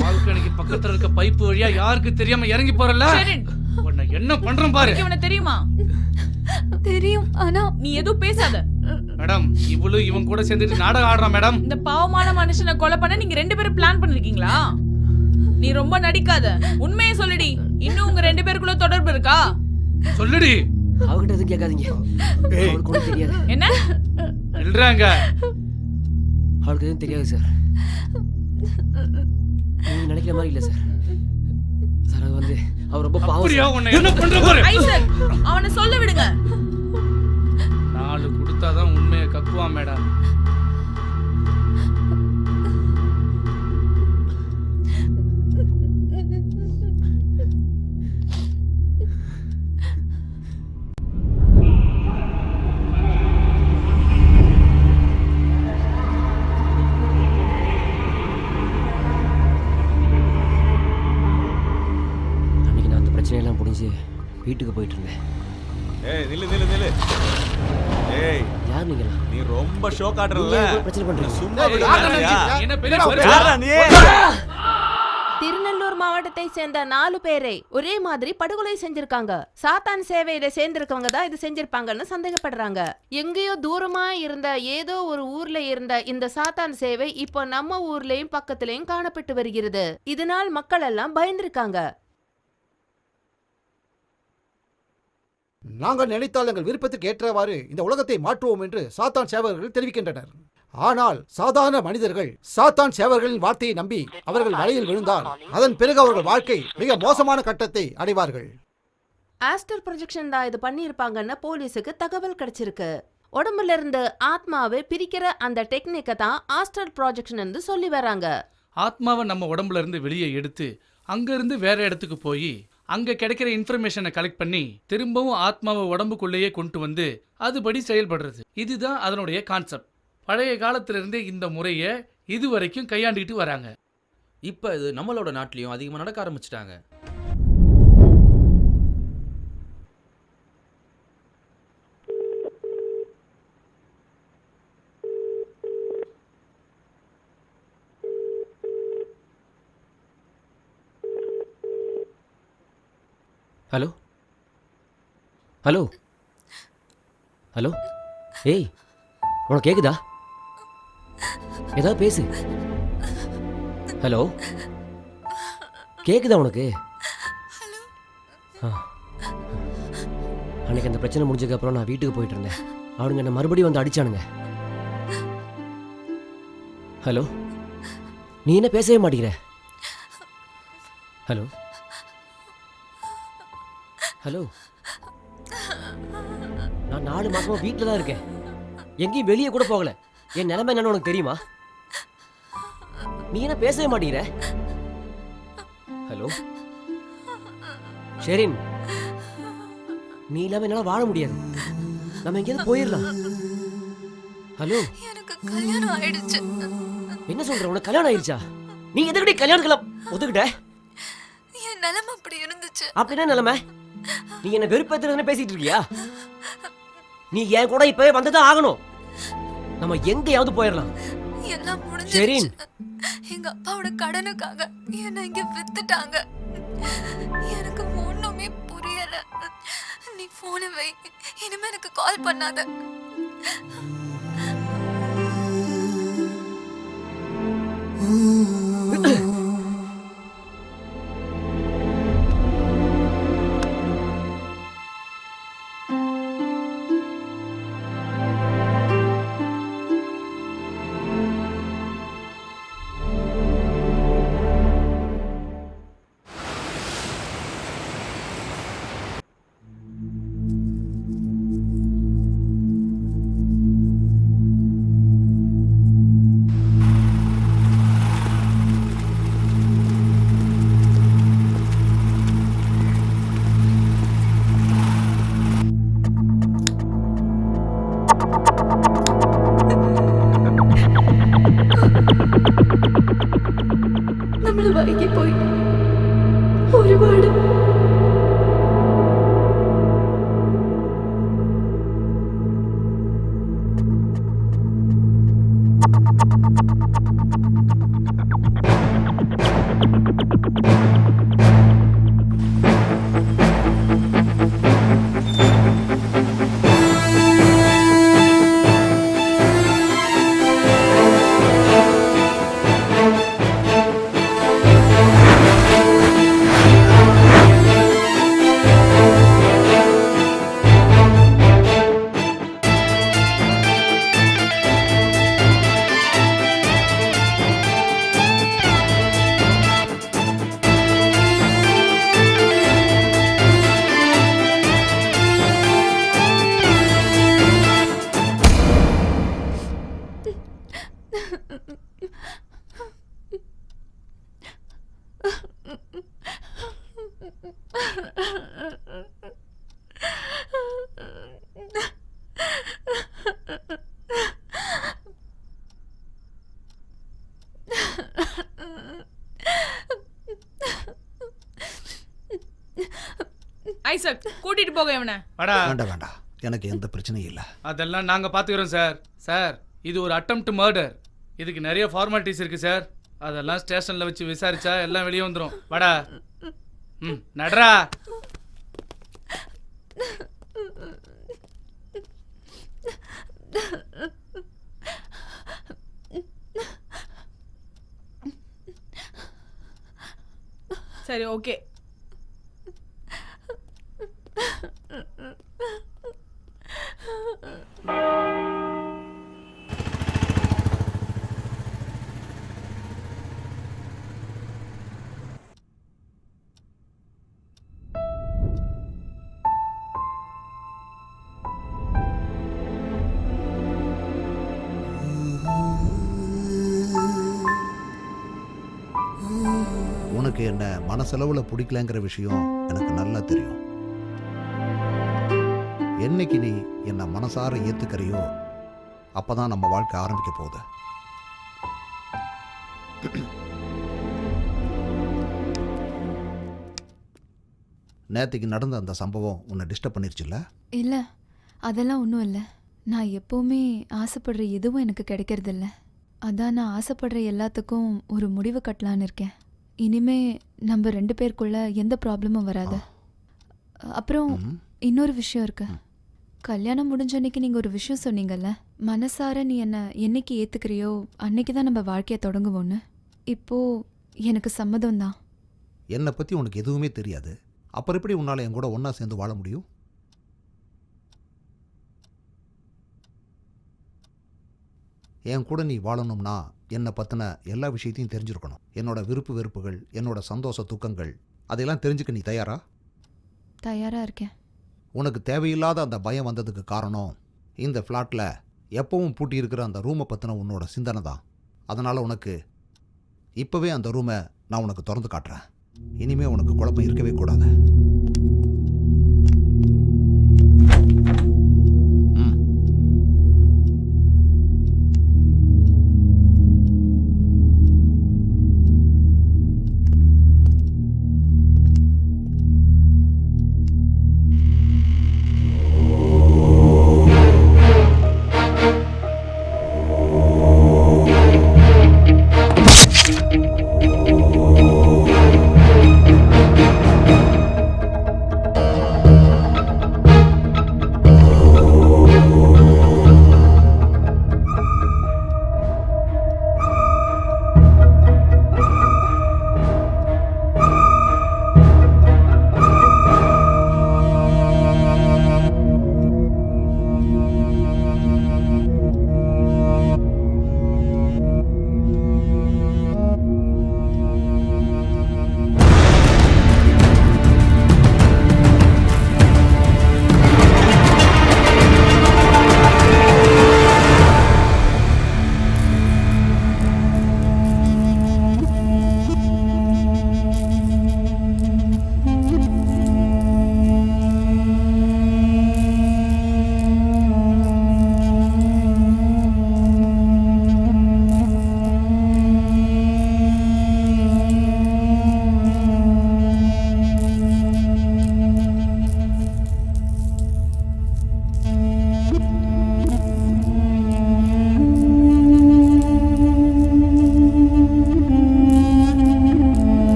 பால்கனிக்கு பக்கத்துல இருக்க பைப்பு வழியா யாருக்கு தெரியாம இறங்கி போறல.
ஷெரின்,
உன்னை என்ன பண்றேன் பாரு.
இவனை தெரியுமா?
தெரியும், ஆனா
நீ எதுவும் பேசாத.
மேடம், இவளும் இவன் கூட சேர்ந்துட்டு நாடகம் ஆடுறான் மேடம்.
இந்த பாவமான மனுஷனை கொலை பண்ண நீங்க 2 பேரும் பிளான் பண்ணிருக்கீங்களா? நீ ரொம்ப நடிக்காத, உண்மையை சொல்லுடி. இன்னும் உங்க 2 பேருக்குள்ள தொடர்பு இருக்கா?
சொல்லுடி.
அவகிட்ட எதுவும் கேட்காதீங்க. அவளுக்கு ஒன்றும் தெரியாது.
என்ன
சொல்றாங்க?
அவளுக்கு எதுவும் தெரியாது சார். நீங்க நினைக்கிற மாதிரி இல்லை சார். சார் அது வந்து அவர் ரொம்ப
அப்படியா?
பாவம்.
உன்னை என்ன பண்ற பாரு.
ஐசக், அவனை சொல்ல விடுங்க.
4 கொடுத்தாதான் உண்மையை கக்குவான் மேடம்.
அன்னைக்கு நான் அந்த பிரச்சனையெல்லாம் முடிஞ்சு வீட்டுக்கு போயிட்டு இருந்தேன்.
ஏய் நில்லு நில்லு நில்லு. ஏய்,
யார் நீங்களா?
நீ ரொம்ப ஷோ காட்டுறல.
நீங்க ஏன் பிரச்சனை பண்றீங்க?
சும்மா
ஏய்,
விடுறியா?
என்ன பெரிய
யாரா நீ?
திருநெல்லூர் மாவட்டத்தை சேர்ந்த 4 பேரை ஒரே மாதிரி படுகொலை செஞ்சிருக்காங்க. சாத்தான் சேவையில சேர்ந்திருக்கவங்க தான் இது செஞ்சிருப்பாங்கன்னு சந்தேகப்படுறாங்க. எங்கேயோ தூரமா இருந்த ஏதோ ஒரு ஊர்ல இருந்த இந்த சாத்தான் சேவை இப்போ நம்ம ஊர்லயும் பக்கத்துலயும் காணப்பட்டு வருகிறது. இதனால் மக்கள் எல்லாம் பயந்திருக்காங்க.
நாங்கள் நினைத்தால் எங்கள் விருப்பத்திற்கு ஏற்றவாறு இந்த உலகத்தை மாற்றுவோம் என்று சாத்தான் சேவகர்கள் தெரிவிக்கின்றனர். ஆனால் சாதாரண மனிதர்கள் சாத்தான் சேவகர்களின் வார்த்தையை நம்பி அவர்கள் வலையில் விழுந்தால் அதன் பிறகு அவர்கள் வாழ்க்கை மிக மோசமான கட்டத்தை அடைவார்கள்.
ஆஸ்டர் ப்ரொஜெக்ஷன் தான் இது பண்ணியிருப்பாங்கன்னு போலீஸுக்கு தகவல் கிடைச்சிருக்கு. உடம்புல இருந்து ஆத்மாவை பிரிக்கிற அந்த டெக்னிக்கை தான் ஆஸ்டர் ப்ரொஜெக்ஷன் சொல்லி வராங்க.
ஆத்மாவை நம்ம உடம்புல இருந்து வெளியே எடுத்து அங்க இருந்து வேற இடத்துக்கு போய் அங்க கிடைக்கிற இன்ஃபர்மேஷனை கலெக்ட் பண்ணி திரும்பவும் ஆத்மாவை உடம்புக்குள்ளேயே கொண்டு வந்து அதுபடி செயல்படுறது. இதுதான் அதனுடைய கான்செப்ட். பழைய காலத்திலிருந்தே இந்த முறையை இதுவரைக்கும் கையாண்டுக்கிட்டு வராங்க.
இப்போ இது நம்மளோட நாட்டிலையும் அதிகமாக நடக்க ஆரம்பிச்சிட்டாங்க.
Hello hello hello. ஏய், உனக்கு கேக்குதா? ஏதாவது பேசு. ஹலோ, கேக்குதா உனக்கு? அன்னைக்கு அந்த பிரச்சனை முடிஞ்சதுக்கு அப்புறம் நான் வீட்டுக்கு போயிட்டு இருந்தேன். அவனுங்க என்ன மறுபடியும் வந்து அடிச்சானுங்க. ஹலோ, நீ என்ன பேசவே மாட்டேங்கிற? Hello hello. நான் 4 மாசமா வீட்டில் தான் இருக்கேன். எங்கேயும் வெளியே கூட போகல. என் நிலைமை என்னன்னு உனக்கு தெரியுமா? நீ என்ன பேசவே மாட்டேங்கிற? ஹலோ ஷெரின், நீ இல்லாம என்னால வாழ முடியாது. நம்ம எங்கேயாவது போயிடலாம். ஹலோ,
எனக்கு கல்யாணம் ஆயிடுச்சு.
என்ன சொல்ற? உனக்கு கல்யாணம் ஆயிடுச்சா? நீ எதுக்கடி கல்யாணத்துக்கு ஒத்துக்கிட்ட?
என் நிலைமை அப்படி இருந்துச்சு.
அப்படின்னா நிலைமை? நீ என்ன வெறுப்பேத்துறதுன்னு பேசிட்டு இருக்கியா? நீ என் கூட இப்பவே வந்துதான் ஆகணும். நம்ம எங்கேயாவது போயிடலாம்.
எல்லாம்
சரி.
முடிஞ்சிருச்சு. எங்க அப்பாவோட கடனுக்காக என்ன இங்க வித்துட்டாங்க. எனக்கு ஒண்ணுமே புரியல. நீ போன வை, இனிமே எனக்கு கால் பண்ணாத. നമ്മള് വൈകിപ്പോയി ഒരുപാട്.
ஐசக், கூட்டிட்டு போக இவனை.
வாடா.
வேண்டாம் வேண்டாம், எனக்கு எந்த பிரச்சனையும் இல்லை.
அதெல்லாம் நாங்க பாத்துக்கிறோம் சார். சார், இது ஒரு அட்டெம்ப்ட் மர்டர். இதுக்கு நிறைய ஃபார்மாலிட்டிஸ் இருக்கு சார். அதெல்லாம் ஸ்டேஷன்ல வச்சு விசாரிச்சா எல்லாம் வெளியே வந்துடும். வாடா. நடரா.
சரி, ஓகே.
உனக்கு என்ன மனசளவில் பிடிக்கலங்கிற விஷயம் எனக்கு நல்லா தெரியும். என்னைக்கு நீ என்னை மனசார ஏற்றுக்கிறையோ அப்பதான் நம்ம வாழ்க்கை ஆரம்பிக்க போகுது. நேற்றுக்கு நடந்த அந்த சம்பவம் உன்னை டிஸ்டர்ப் பண்ணிருச்சுல்ல?
இல்லை, அதெல்லாம் ஒன்றும் இல்லை. நான் எப்போவுமே ஆசைப்படுற எதுவும் எனக்கு கிடைக்கிறதில்ல. அதான் நான் ஆசைப்படுற எல்லாத்துக்கும் ஒரு முடிவு கட்டலான்னு இருக்கேன். இனிமே நம்ம 2 பேருக்குள்ள எந்த ப்ராப்ளமும் வராது. அப்புறம் இன்னொரு விஷயம் இருக்கு. கல்யாணம் முடிஞ்ச அன்னைக்கு நீங்கள் ஒரு விஷயம் சொன்னீங்கல்ல, மனசார நீ என்னை என்னைக்கு ஏற்றுக்கிறியோ அன்னைக்கு தான் நம்ம வாழ்க்கையை தொடங்குவோன்னு. இப்போது எனக்கு சம்மதம் தான்.
என்னை பற்றி உனக்கு எதுவுமே தெரியாது. அப்புறம் எப்படி உன்னால் என் கூட ஒன்றா சேர்ந்து வாழ முடியும்? என் கூட நீ வாழணும்னா என்னை பற்றின எல்லா விஷயத்தையும் தெரிஞ்சிருக்கணும். என்னோட விருப்பு வெறுப்புகள், என்னோட சந்தோஷ துக்கங்கள், அதையெல்லாம் தெரிஞ்சுக்க நீ தயாரா?
தயாராக இருக்கேன்.
உனக்கு தேவையில்லாத அந்த பயம் வந்ததுக்கு காரணம் இந்த ஃப்ளாட்டில் எப்பவும் பூட்டி இருக்கிற அந்த ரூமை பற்றின உன்னோட சிந்தனை தான். அதனால் உனக்கு இப்போவே அந்த ரூமை நான் உனக்கு திறந்து காட்டுறேன். இனிமேல் உனக்கு குழப்பம் இருக்கவே கூடாது.